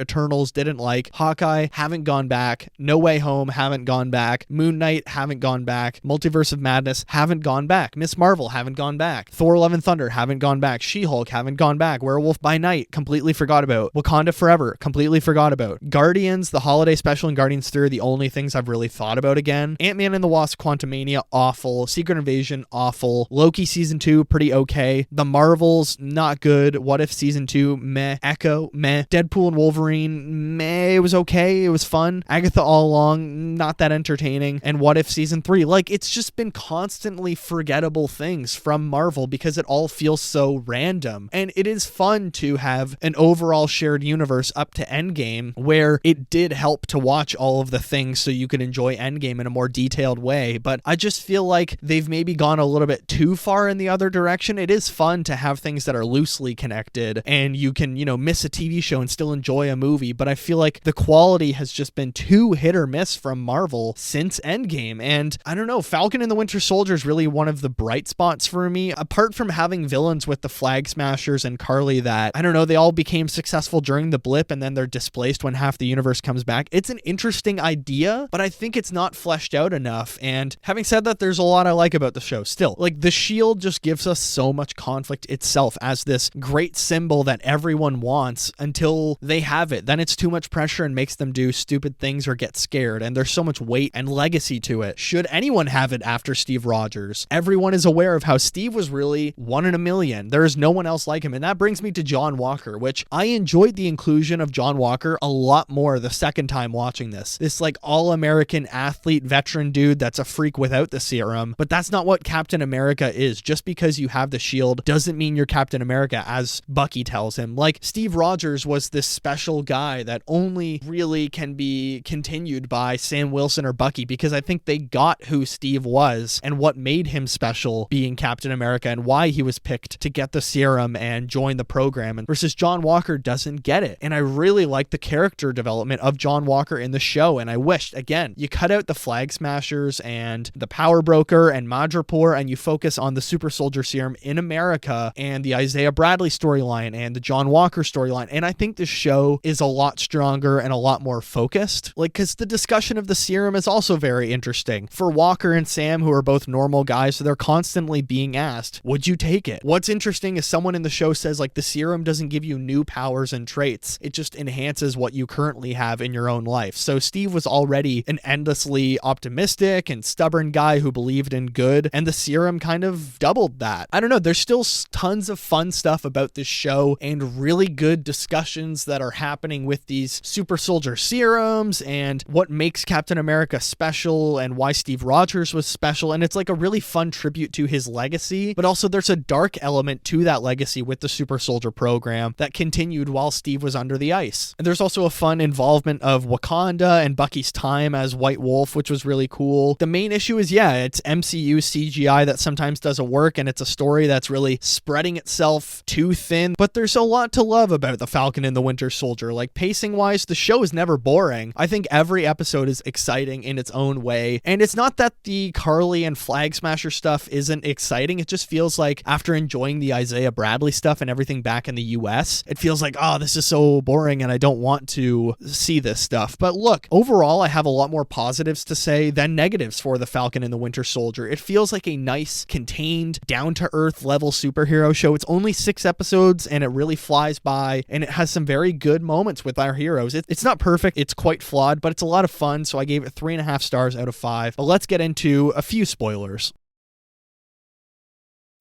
Eternals, didn't like. Hawkeye, haven't gone back. No Way Home, haven't gone back. Moon Knight, haven't gone back. Multiverse of Madness, haven't gone back. Miss Marvel, haven't gone back. Thor Love and Thunder, haven't gone back. She-Hulk, haven't gone back. Werewolf by Night, completely forgot about. Wakanda Forever, completely forgot about. Guardians, the holiday special, and Guardians 3 are the only things I've really thought about again. Ant-Man and the Wasp, Quantumania, awful. Secret Invasion, awful. Loki Season 2, pretty okay. The Marvels, not good. What If Season 2, meh. Echo, meh. Deadpool and Wolverine, meh. It was okay. It was fun. Agatha All Along, not that entertaining. And What If Season 3, like, it's just been constantly forgettable things from Marvel because it all feels so random. And it is fun to have an overall shared universe up to Endgame where it did help to watch all of the things so you could enjoy Endgame in a more detailed way. But I just feel like they've maybe gone a little bit too far in the other direction. It is fun to have things that are loosely connected and you can, you know, miss a TV show and still enjoy a movie. But I feel like the quality has just been too hit or miss from Marvel since Endgame. And I don't know, Falcon and the Winter Soldier is really one of the bright spots for me. Apart from having villains with the Flag Smashers and Carly that, I don't know, they all became successful during the blip and then they're displaced when half the universe comes back. It's an interesting idea, but I think it's not fleshed out enough. And having said that, there's a lot I like about the show still. Like, the shield just gives us so much conflict itself as this great symbol that everyone wants until they have it. Then it's too much pressure and makes them do stupid things or get scared. And there's so much weight and legacy to it. Should anyone have it after Steve Rogers? Everyone is aware of how Steve was really one in a million. There is no one else like him. And that brings me to John Walker, which I enjoyed the inclusion of John Walker a lot more the second time watching this. This like all-American athlete veteran dude that's a freak without the serum. But that's not what Captain America is. Just because you have the shield doesn't mean you're Captain America, as Bucky tells him. Like, Steve Rogers was this special guy that only really can be continued by Sam Wilson or Bucky, because I think they got who Steve was and what made him special being Captain America and why he was picked to get the serum and join the program. And versus John Walker doesn't get it. And I really like the character development of John Walker in the show. And I wished, again, you cut out the Flag Smashers and the Power Broker and Madripoor and you focus on the Super Soldier Serum in America and the Isaiah Bradley storyline and the John Walker storyline. And I think this show is a lot stronger and a lot more focused. Like, because the discussion of the serum is also very interesting. For Walker and Sam, who are both normal guys, so they're constantly being asked, would you take it? What's interesting is someone in the show says, like, the serum doesn't give you new powers and traits. It just enhances what you currently have in your own life. So Steve was already an endlessly optimistic and stubborn guy who believed in good, and the serum kind of doubled that. I don't know, there's still tons of fun stuff about this show and really good discussions that are happening with these super soldier serums and what makes Captain America special and why Steve Rogers was special. And it's like a really fun tribute to his legacy, but also there's a dark element to that legacy with the super soldier program that continued while Steve was under the ice. And there's also a fun involvement of Wakanda and Bucky's time as White Wolf, which was really cool. The main issue is, yeah, it's MCU CGI that sometimes doesn't work, and it's a story that's really spreading itself too thin, but there's a lot to love about the Falcon and the Winter Soldier. Like, pacing wise, the show is never boring. I think every episode is exciting in its own way, and it's not that the Carly and Flag Smasher stuff isn't exciting. It just feels like after enjoying the Isaiah Bradley stuff and everything back in the US, it feels like, oh, this is so boring and I don't want to see this stuff. But look, overall, I have a lot more positives to say than negatives for the Falcon and the Winter Soldier. It feels like a nice, contained, down-to-earth level superhero show. It's only 6 episodes and it really flies by, and it has some very good moments with our heroes. It's not perfect, it's quite flawed, but it's a lot of fun, so I gave it 3.5 stars out of 5. But let's get into a few spoilers.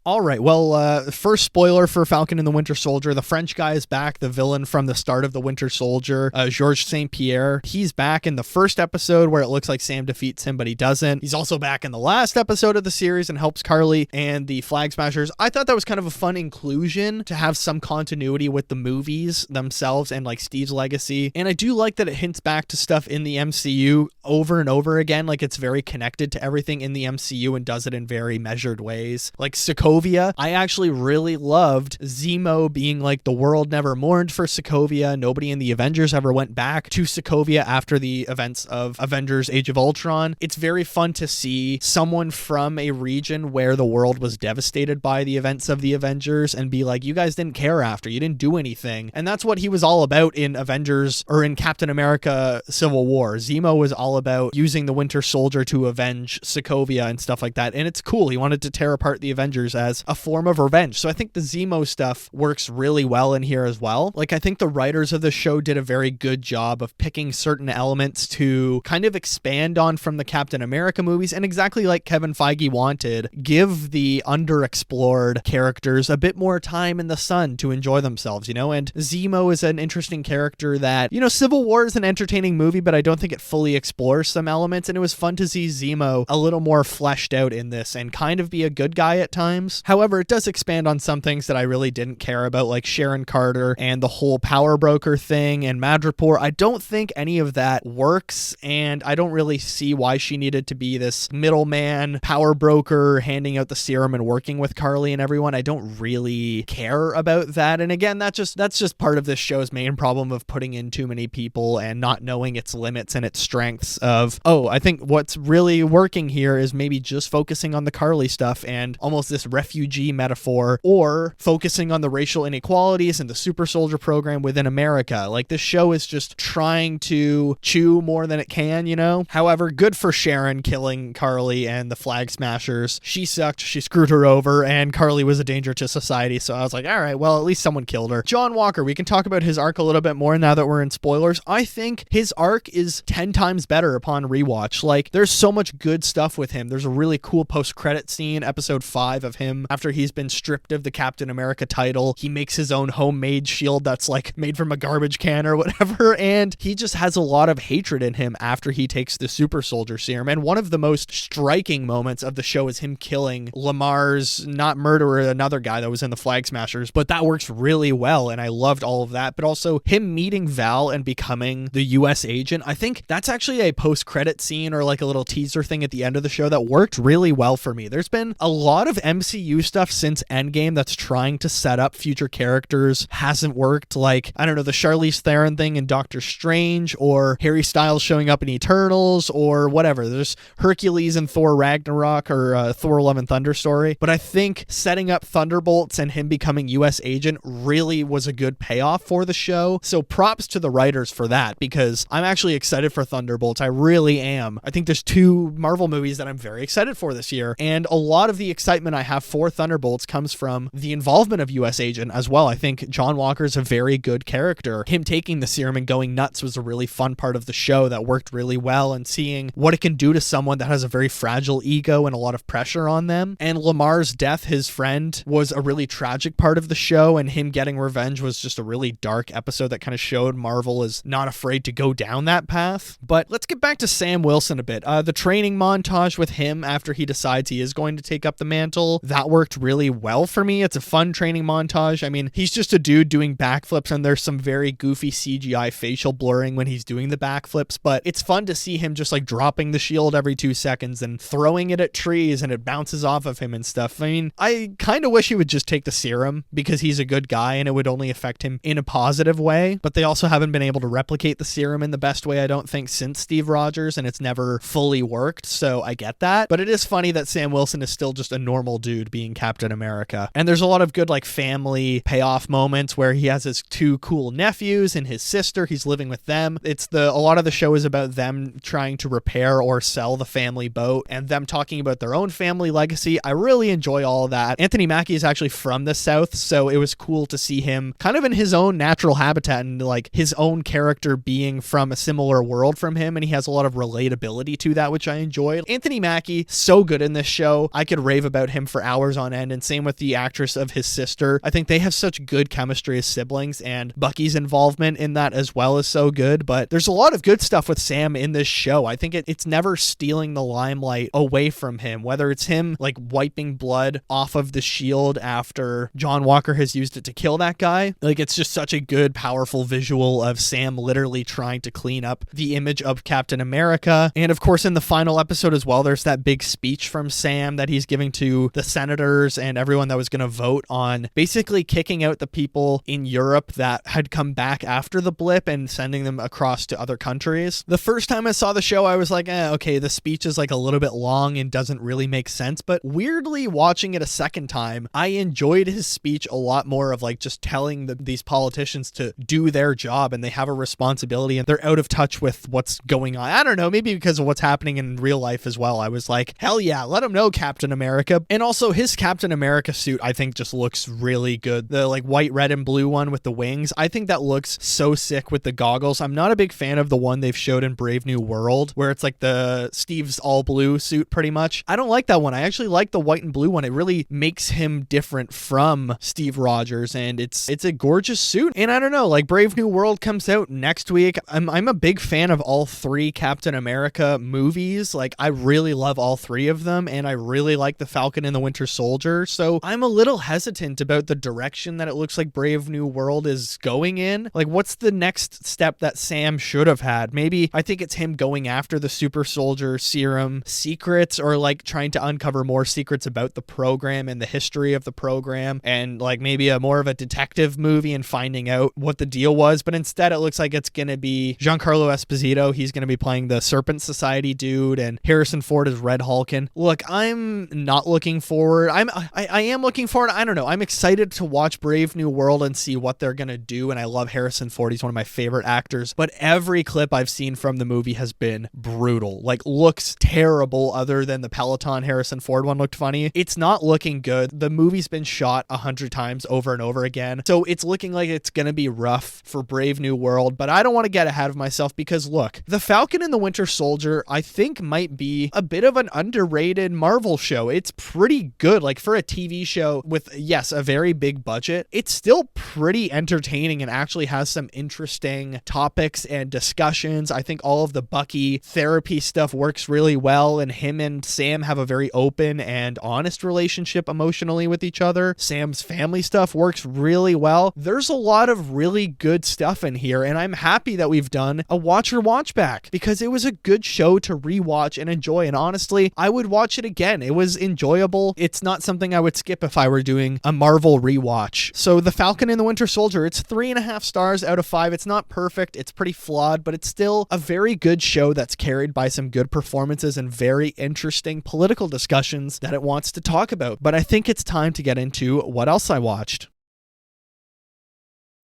All right, well, first spoiler for Falcon and the Winter Soldier. The French guy is back, the villain from the start of the Winter Soldier, Georges St. Pierre. He's back in the first episode where it looks like Sam defeats him, but he doesn't. He's also back in the last episode of the series and helps Carly and the Flag Smashers. I thought that was kind of a fun inclusion to have some continuity with the movies themselves and like Steve's legacy. And I do like that it hints back to stuff in the MCU over and over again. Like, it's very connected to everything in the MCU and does it in very measured ways. Like Sokovia, I actually really loved Zemo being like, the world never mourned for Sokovia. Nobody in the Avengers ever went back to Sokovia after the events of Avengers Age of Ultron. It's very fun to see someone from a region where the world was devastated by the events of the Avengers and be like, you guys didn't care after, you didn't do anything. And that's what he was all about in Avengers, or in Captain America Civil War. Zemo was all about using the Winter Soldier to avenge Sokovia and stuff like that. And it's cool. He wanted to tear apart the Avengers as a form of revenge. So I think the Zemo stuff works really well in here as well. Like, I think the writers of the show did a very good job of picking certain elements to kind of expand on from the Captain America movies, and exactly like Kevin Feige wanted, give the underexplored characters a bit more time in the sun to enjoy themselves, you know? And Zemo is an interesting character that, you know, Civil War is an entertaining movie, but I don't think it fully explores some elements, and it was fun to see Zemo a little more fleshed out in this and kind of be a good guy at times. However, it does expand on some things that I really didn't care about, like Sharon Carter and the whole Power Broker thing and Madripoor. I don't think any of that works, and I don't really see why she needed to be this middleman power broker handing out the serum and working with Carly and everyone. I don't really care about that. And again, that's just part of this show's main problem of putting in too many people and not knowing its limits and its strengths of, oh, I think what's really working here is maybe just focusing on the Carly stuff and almost this refugee metaphor or focusing on the racial inequalities and the super soldier program within America. Like, this show is just trying to chew more than it can, you know? However, good for Sharon killing Carly and the Flag Smashers. She sucked. She screwed her over, and Carly was a danger to society. So I was like, all right, well, at least someone killed her. John Walker, we can talk about his arc a little bit more now that we're in spoilers. I think his arc is 10 times better upon rewatch. Like, there's so much good stuff with him. There's a really cool post-credit scene, episode 5 of him after he's been stripped of the Captain America title. He makes his own homemade shield that's like made from a garbage can or whatever, and he just has a lot of hatred in him after he takes the super soldier serum. And one of the most striking moments of the show is him killing Lamar's, not murderer, another guy that was in the Flag Smashers, but that works really well, and I loved all of that. But also him meeting Val and becoming the US agent, I think that's actually a post-credit scene or like a little teaser thing at the end of the show that worked really well for me. There's been a lot of MCU stuff since Endgame that's trying to set up future characters, hasn't worked. Like, I don't know, the Charlize Theron thing in Doctor Strange, or Harry Styles showing up in Eternals, or whatever. There's Hercules and Thor Ragnarok, or Thor Love and Thunder story. But I think setting up Thunderbolts and him becoming US agent really was a good payoff for the show. So props to the writers for that, because I'm actually excited for Thunderbolts. I really am. I think there's 2 Marvel movies that I'm very excited for this year, and a lot of the excitement I have for Thunderbolts comes from the involvement of US agent as well. I think John Walker's a very good character. Him taking the serum and going nuts was a really fun part of the show that worked really well, and seeing what it can do to someone that has a very fragile ego and a lot of pressure on them. And Lamar's death, his friend, was a really tragic part of the show, and him getting revenge was just a really dark episode that kind of showed Marvel is not afraid to go down that path. But let's get back to Sam Wilson a bit. The training montage with him after he decides he is going to take up the mantle, that worked really well for me. It's a fun training montage. I mean, he's just a dude doing backflips, and there's some very goofy CGI facial blurring when he's doing the backflips, but it's fun to see him just like dropping the shield every 2 seconds and throwing it at trees, and it bounces off of him and stuff. I mean, I kind of wish he would just take the serum because he's a good guy and it would only affect him in a positive way, but they also haven't been able to replicate the serum in the best way, I don't think, since Steve Rogers, and it's never fully worked, so I get that. But it is funny that Sam Wilson is still just a normal dude being Captain America. And there's a lot of good like family payoff moments where he has his 2 cool nephews and his sister. He's living with them. A lot of the show is about them trying to repair or sell the family boat and them talking about their own family legacy. I really enjoy all of that. Anthony Mackie is actually from the South, so it was cool to see him kind of in his own natural habitat and like his own character being from a similar world from him, and he has a lot of relatability to that, which I enjoyed. Anthony Mackie, so good in this show. I could rave about him for hours on end, and same with the actress of his sister. I think they have such good chemistry as siblings, and Bucky's involvement in that as well is so good. But there's a lot of good stuff with Sam in this show. I think it's never stealing the limelight away from him, whether it's him like wiping blood off of the shield after John Walker has used it to kill that guy. Like, it's just such a good, powerful visual of Sam literally trying to clean up the image of Captain America. And of course, in the final episode as well, there's that big speech from Sam that he's giving to the senators and everyone that was going to vote on basically kicking out the people in Europe that had come back after the blip and sending them across to other countries. The first time I saw the show, I was like, okay, the speech is like a little bit long and doesn't really make sense. But weirdly, watching it a second time, I enjoyed his speech a lot more, of like just telling these politicians to do their job, and they have a responsibility and they're out of touch with what's going on. I don't know, maybe because of what's happening in real life as well. I was like, hell yeah, let him know, Captain America. And also his Captain America suit, I think, just looks really good. The like white, red, and blue one with the wings, I think that looks so sick with the goggles. I'm not a big fan of the one they've showed in Brave New World, where it's like the Steve's all blue suit pretty much. I don't like that one. I actually like the white and blue one. It really makes him different from Steve Rogers, and it's a gorgeous suit. And I don't know, like Brave New World comes out next week. I'm a big fan of all 3 Captain America movies. Like, I really love all 3 of them, and I really like the Falcon and the Winter Soldier. So I'm a little hesitant about the direction that it looks like Brave New World is going in. Like, what's the next step that Sam should have had? Maybe I think it's him going after the super soldier serum secrets, or like trying to uncover more secrets about the program and the history of the program, and like maybe more of a detective movie and finding out what the deal was. But instead it looks like it's going to be Giancarlo Esposito. He's going to be playing the Serpent Society dude, and Harrison Ford is Red Hulk. And look, I'm not looking forward forward. I am looking forward. I don't know. I'm excited to watch Brave New World and see what they're going to do. And I love Harrison Ford. He's one of my favorite actors. But every clip I've seen from the movie has been brutal. Like, looks terrible other than the Peloton Harrison Ford one looked funny. It's not looking good. The movie's been shot 100 times over and over again. So it's looking like it's going to be rough for Brave New World. But I don't want to get ahead of myself because, look, The Falcon and the Winter Soldier, I think, might be a bit of an underrated Marvel show. It's pretty good. Like, for a TV show with, yes, a very big budget, it's still pretty entertaining and actually has some interesting topics and discussions. I think all of the Bucky therapy stuff works really well, and him and Sam have a very open and honest relationship emotionally with each other. Sam's family stuff works really well. There's a lot of really good stuff in here, and I'm happy that we've done a Watcher Watchback because it was a good show to rewatch and enjoy, and honestly, I would watch it again. It was enjoyable. It's not something I would skip if I were doing a Marvel rewatch. So The Falcon and the Winter Soldier, it's 3.5 stars out of 5. It's not perfect. It's pretty flawed, but it's still a very good show that's carried by some good performances and very interesting political discussions that it wants to talk about. But I think it's time to get into what else I watched.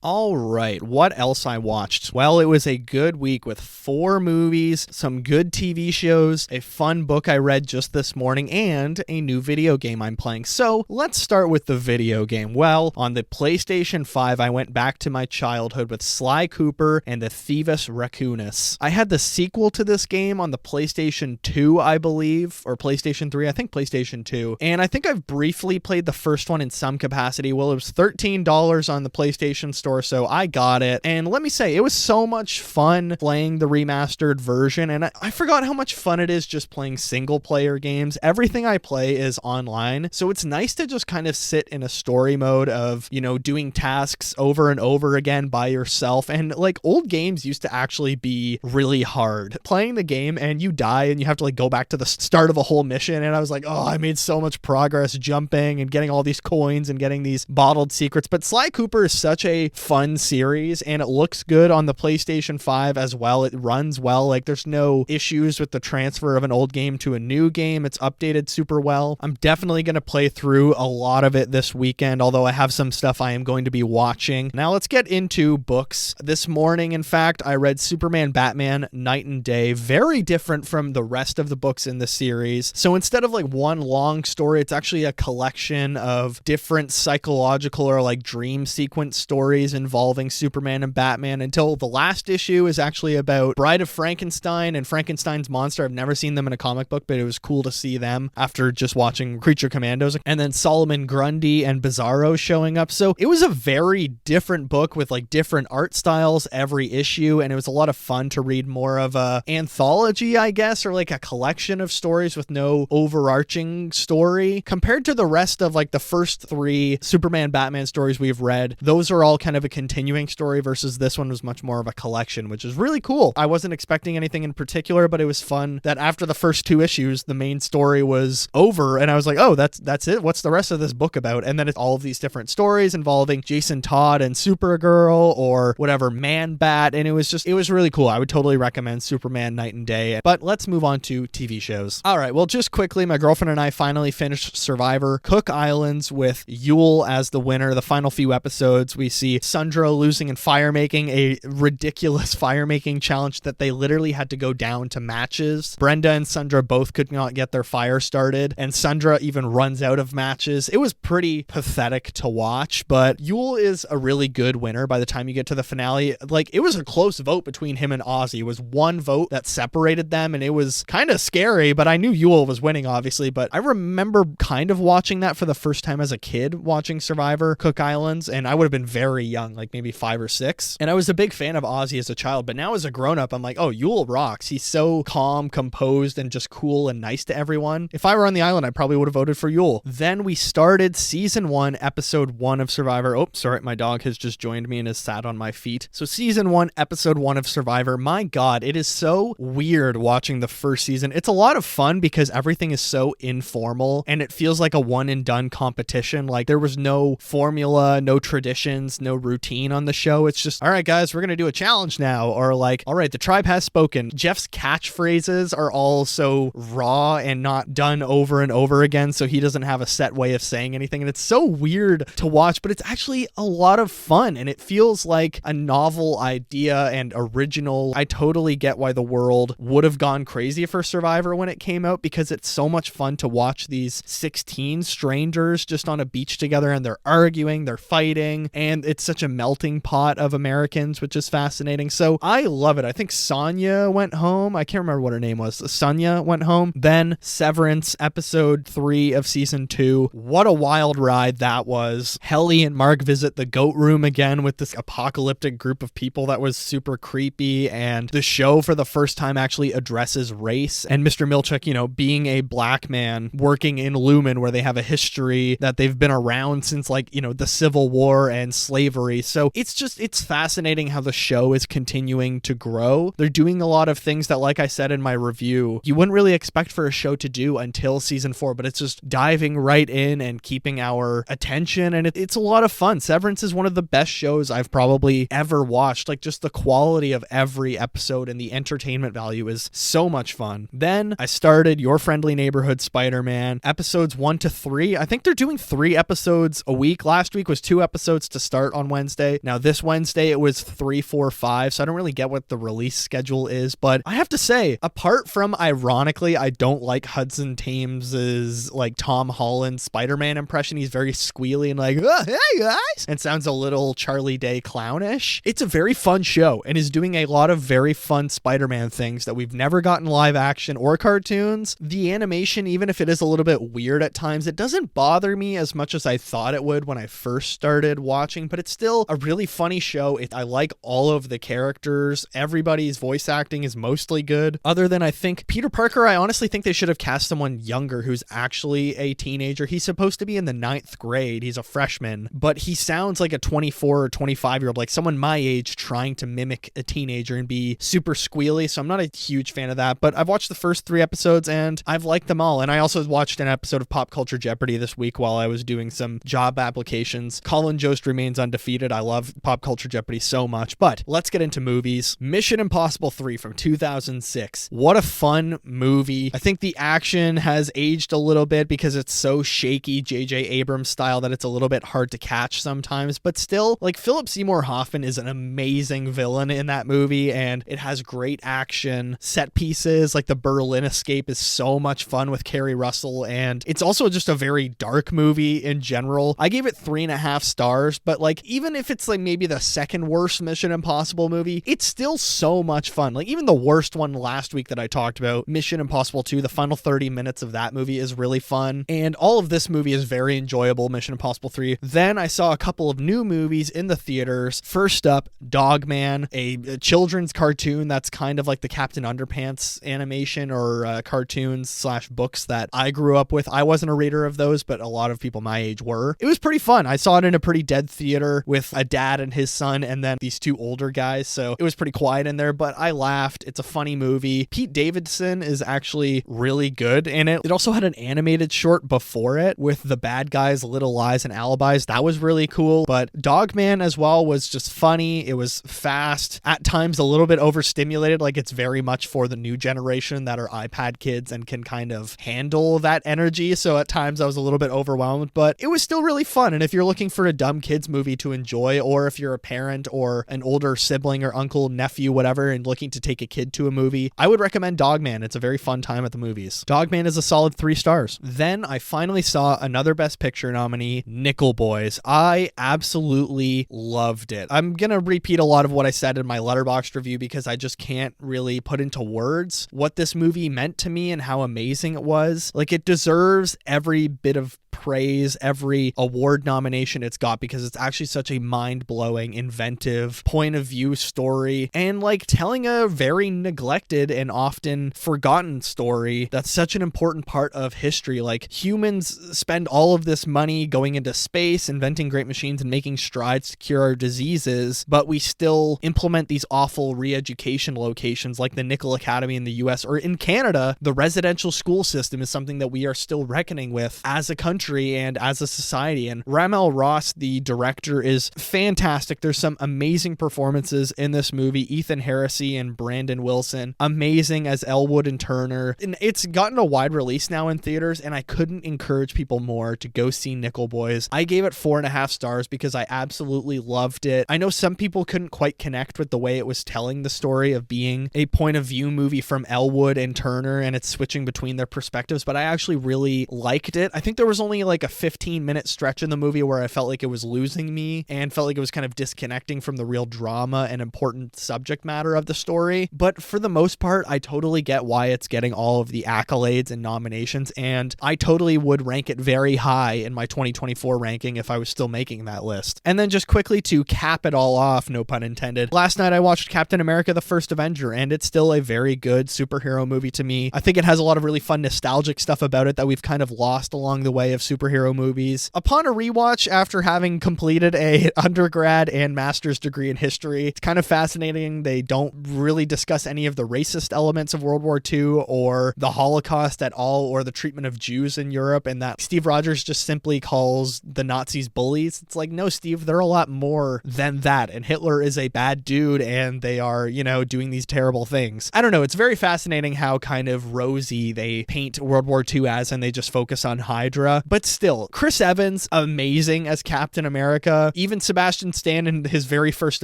All right, what else I watched? Well, it was a good week with 4 movies, some good TV shows, a fun book I read just this morning, and a new video game I'm playing. So let's start with the video game. Well, on the PlayStation 5, I went back to my childhood with Sly Cooper and the Thieves Raccoonus. I had the sequel to this game on the PlayStation 2, I believe, or PlayStation 3, I think PlayStation 2, and I think I've briefly played the first one in some capacity. Well, it was $13 on the PlayStation Store, so I got it, and let me say, it was so much fun playing the remastered version, and I forgot how much fun it is just playing single player games. Everything I play is online, so it's nice to just kind of sit in a story mode of, you know, doing tasks over and over again by yourself, and like old games used to actually be really hard. Playing the game and you die and you have to like go back to the start of a whole mission, and I was like, oh, I made so much progress jumping and getting all these coins and getting these bottled secrets. But Sly Cooper is such a fun series, and it looks good on the PlayStation 5 as well. It runs well. Like, there's no issues with the transfer of an old game to a new game. It's updated super well. I'm definitely going to play through a lot of it this weekend, although I have some stuff I am going to be watching. Now let's get into books. This morning, in fact, I read Superman Batman Night and Day. Very different from the rest of the books in the series. So instead of like one long story, it's actually a collection of different psychological or like dream sequence stories involving Superman and Batman, until the last issue is actually about Bride of Frankenstein and Frankenstein's monster. I've never seen them in a comic book, but it was cool to see them after just watching Creature Commandos. And then Solomon Grundy and Bizarro showing up. So it was a very different book with like different art styles every issue, and it was a lot of fun to read more of a anthology, I guess, or like a collection of stories with no overarching story. Compared to the rest of like the first 3 Superman Batman stories we've read, those are all kind of a continuing story, versus this one was much more of a collection, which is really cool. I wasn't expecting anything in particular, but it was fun that after the first 2 issues, the main story was over, and I was like, oh, that's it? What's the rest of this book about? And then it's all of these different stories involving Jason Todd and Supergirl or whatever, Man-Bat, and it was really cool. I would totally recommend Superman Night and Day. But let's move on to TV shows. All right, well, just quickly, my girlfriend and I finally finished Survivor Cook Islands with Yule as the winner. The final few episodes, we see Sundra losing in fire making, a ridiculous fire making challenge that they literally had to go down to matches. Brenda and Sundra both could not get their fire started, and Sundra even runs out of matches. It was pretty pathetic to watch, but Yule is a really good winner by the time you get to the finale. Like, it was a close vote between him and Ozzy. It was one vote that separated them, and it was kind of scary, but I knew Yule was winning, obviously. But I remember kind of watching that for the first time as a kid, watching Survivor Cook Islands, and I would have been very young, like maybe 5 or 6. And I was a big fan of Ozzy as a child, but now as a grown-up, I'm like, oh, Yule rocks. He's so calm, composed, and just cool and nice to everyone. If I were on the island, I probably would have voted for Yule. Then we started season 1, episode 1 of Survivor. Oh, sorry, my dog has just joined me and has sat on my feet. So season 1, episode 1 of Survivor. My God, it is so weird watching the first season. It's a lot of fun because everything is so informal and it feels like a one and done competition. Like, there was no formula, no traditions, no routine on the show. It's just, all right, guys, we're going to do a challenge now. Or like, all right, the tribe has spoken. Jeff's catchphrases are all so raw and not done over and over again, so he doesn't have a set way of saying anything. And it's so weird to watch, but it's actually a lot of fun, and it feels like a novel idea and original. I totally get why the world would have gone crazy for Survivor when it came out, because it's so much fun to watch these 16 strangers just on a beach together, and they're arguing, they're fighting, and it's such a melting pot of Americans, which is fascinating. So I love it. I think Sonia went home. I can't remember what her name was. Sonia went home. Then Severance, episode 3 of season 2. What a wild ride that was. Helly and Mark visit the goat room again with this apocalyptic group of people that was super creepy, and the show for the first time actually addresses race, and Mr. Milchuk, being a black man working in Lumen, where they have a history that they've been around since the Civil War and slavery. So it's fascinating how the show is continuing to grow. They're doing a lot of things that, like I said in my review, you wouldn't really expect for a show to do until season 4, but it's just diving right in and keeping our attention, and it's a lot of fun. Severance is one of the best shows I've probably ever watched. Like, just the quality of every episode and the entertainment value is so much fun. Then I started Your Friendly Neighborhood Spider-Man, episodes 1 to 3. I think they're doing 3 episodes a week. Last week was 2 episodes to start on Wednesday. Now this Wednesday it was 3, 4, 5. So I don't really get what the release schedule is, but I have to say, apart from, ironically, I don't like Hudson Tames's Tom Holland Spider-Man impression. He's very squealy and oh, hey guys, and sounds a little Charlie Day clownish. It's a very fun show and is doing a lot of very fun Spider-Man things that we've never gotten live action or cartoons. The animation, even if it is a little bit weird at times, it doesn't bother me as much as I thought it would when I first started watching, but it's still a really funny show. I like all of the characters. Everybody's voice acting is mostly good, other than I think Peter Parker. I honestly think they should have cast someone younger who's actually a teenager. He's supposed to be in the 9th grade. He's a freshman, but he sounds like a 24 or 25-year-old, like someone my age trying to mimic a teenager and be super squealy. So I'm not a huge fan of that, but I've watched the first 3 episodes and I've liked them all. And I also watched an episode of Pop Culture Jeopardy this week while I was doing some job applications. Colin Jost remains undefeated. I love Pop Culture Jeopardy so much, but let's get into movies. Mission Impossible 3 from 2006. What a fun movie. I think the action has aged a little bit because it's so shaky J.J. Abrams style that it's a little bit hard to catch sometimes, but still, Philip Seymour Hoffman is an amazing villain in that movie, and it has great action set pieces. The Berlin escape is so much fun with Kerry Russell, and it's also just a very dark movie in general. I gave it 3.5 stars, but even if it's maybe the second worst Mission Impossible movie, it's still so much fun. Even the worst one last week that I talked about, Mission Impossible 2, the final 30 minutes of that movie is really fun, and all of this movie is very enjoyable. Mission Impossible 3. Then I saw a couple of new movies in the theaters. First up, Dogman, a children's cartoon that's kind of like the Captain Underpants animation or cartoons / books that I grew up with. I wasn't a reader of those, but a lot of people my age were. It was pretty fun. I saw it in a pretty dead theater with a dad and his son and then these 2 older guys, so it was pretty quiet in there, but I laughed. It's a funny movie. Pete Davidson is actually really good in it. It also had an animated short before it with the bad guys, Little Lies and Alibis. That was really cool, but Dogman as well was just funny. It was fast, at times a little bit overstimulated. It's very much for the new generation that are iPad kids and can kind of handle that energy, so at times I was a little bit overwhelmed, but it was still really fun. And if you're looking for a dumb kids movie to enjoy, or if you're a parent or an older sibling or uncle, nephew, whatever, and looking to take a kid to a movie, I would recommend Dogman. It's a very fun time at the movies. Dogman is a solid 3 stars. Then I finally saw another Best Picture nominee, Nickel Boys. I absolutely loved it. I'm gonna repeat a lot of what I said in my Letterboxd review because I just can't really put into words what this movie meant to me and how amazing it was. It deserves every bit of praise, every award nomination it's got, because it's actually such a mind-blowing, inventive point of view story, and telling a very neglected and often forgotten story that's such an important part of history. Humans spend all of this money going into space, inventing great machines and making strides to cure our diseases, but we still implement these awful re-education locations like the Nickel Academy in the US, or in Canada, the residential school system is something that we are still reckoning with as a country. country and as a society. And Ramel Ross, the director, is fantastic. There's some amazing performances in this movie. Ethan Heresy and Brandon Wilson, amazing as Elwood and Turner. And it's gotten a wide release now in theaters, and I couldn't encourage people more to go see Nickel Boys. I gave it 4.5 stars because I absolutely loved it. I know some people couldn't quite connect with the way it was telling the story of being a point of view movie from Elwood and Turner, and it's switching between their perspectives, but I actually really liked it. I think there was only like a 15-minute stretch in the movie where I felt like it was losing me and felt like it was kind of disconnecting from the real drama and important subject matter of the story. But for the most part, I totally get why it's getting all of the accolades and nominations, and I totally would rank it very high in my 2024 ranking if I was still making that list. And then just quickly to cap it all off, no pun intended, last night I watched Captain America: The First Avenger, and it's still a very good superhero movie to me. I think it has a lot of really fun nostalgic stuff about it that we've kind of lost along the way of superhero movies. Upon a rewatch after having completed a undergrad and master's degree in history, it's kind of fascinating. They don't really discuss any of the racist elements of World War II or the Holocaust at all, or the treatment of Jews in Europe, and that Steve Rogers just simply calls the Nazis bullies. It's like, no, Steve, they're a lot more than that, and Hitler is a bad dude, and they are, doing these terrible things. I don't know, it's very fascinating how kind of rosy they paint World War II as, and they just focus on Hydra. But still, Chris Evans, amazing as Captain America. Even Sebastian Stan in his very first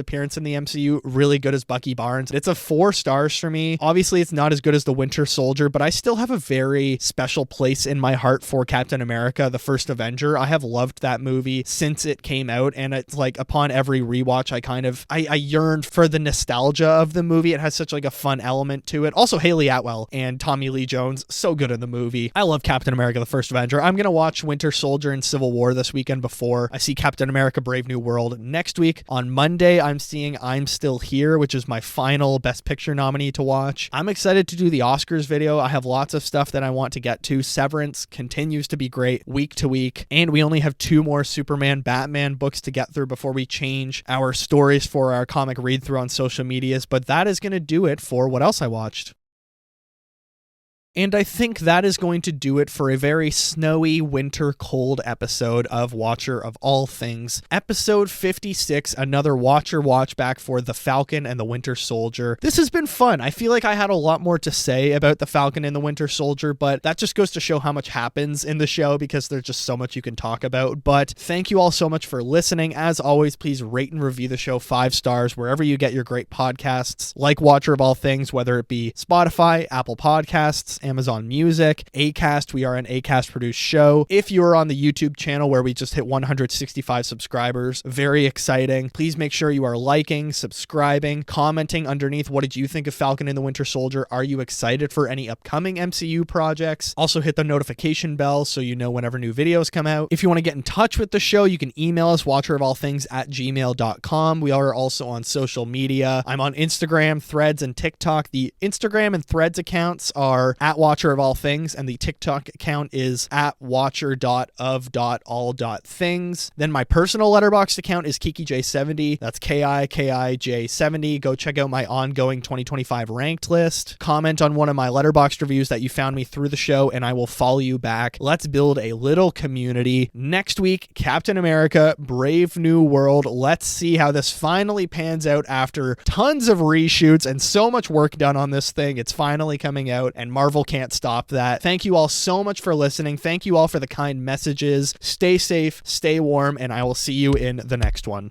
appearance in the MCU, really good as Bucky Barnes. It's a 4 stars for me. Obviously, it's not as good as The Winter Soldier, but I still have a very special place in my heart for Captain America: The First Avenger. I have loved that movie since it came out, and it's like upon every rewatch, I yearned for the nostalgia of the movie. It has such like a fun element to it. Also, Haley Atwell and Tommy Lee Jones, so good in the movie. I love Captain America: The First Avenger. I'm gonna watch Winter Soldier and Civil War this weekend before I see Captain America: Brave New World next week. On Monday, I'm seeing I'm Still Here, which is my final Best Picture nominee to watch. I'm excited to do the Oscars video. I have lots of stuff that I want to get to. Severance continues to be great week to week, and we only have 2 more Superman Batman books to get through before we change our stories for our comic read through on social medias. But that is going to do it for what else I watched. And I think that is going to do it for a very snowy, winter, cold episode of Watcher of All Things. Episode 56, another Watcher Watchback for The Falcon and the Winter Soldier. This has been fun. I feel like I had a lot more to say about The Falcon and the Winter Soldier, but that just goes to show how much happens in the show because there's just so much you can talk about. But thank you all so much for listening. As always, please rate and review the show 5 stars wherever you get your great podcasts, like Watcher of All Things, whether it be Spotify, Apple Podcasts, Amazon Music, Acast. We are an Acast produced show. If you're on the YouTube channel where we just hit 165 subscribers, very exciting. Please make sure you are liking, subscribing, commenting underneath. What did you think of Falcon and the Winter Soldier? Are you excited for any upcoming MCU projects? Also hit the notification bell so you know whenever new videos come out. If you want to get in touch with the show, you can email us watcherofallthings@gmail.com. We are also on social media. I'm on Instagram, Threads, and TikTok. The Instagram and Threads accounts are @Watcher of All Things, and the TikTok account is @watcher.of.all.things. Then my personal Letterboxd account is KikiJ70. That's KIKIJ70. Go check out my ongoing 2025 ranked list. Comment on one of my Letterboxd reviews that you found me through the show, and I will follow you back. Let's build a little community. Next week, Captain America: Brave New World. Let's see how this finally pans out after tons of reshoots and so much work done on this thing. It's finally coming out, and Marvel can't stop that. Thank you all so much for listening. Thank you all for the kind messages. Stay safe, stay warm, and I will see you in the next one.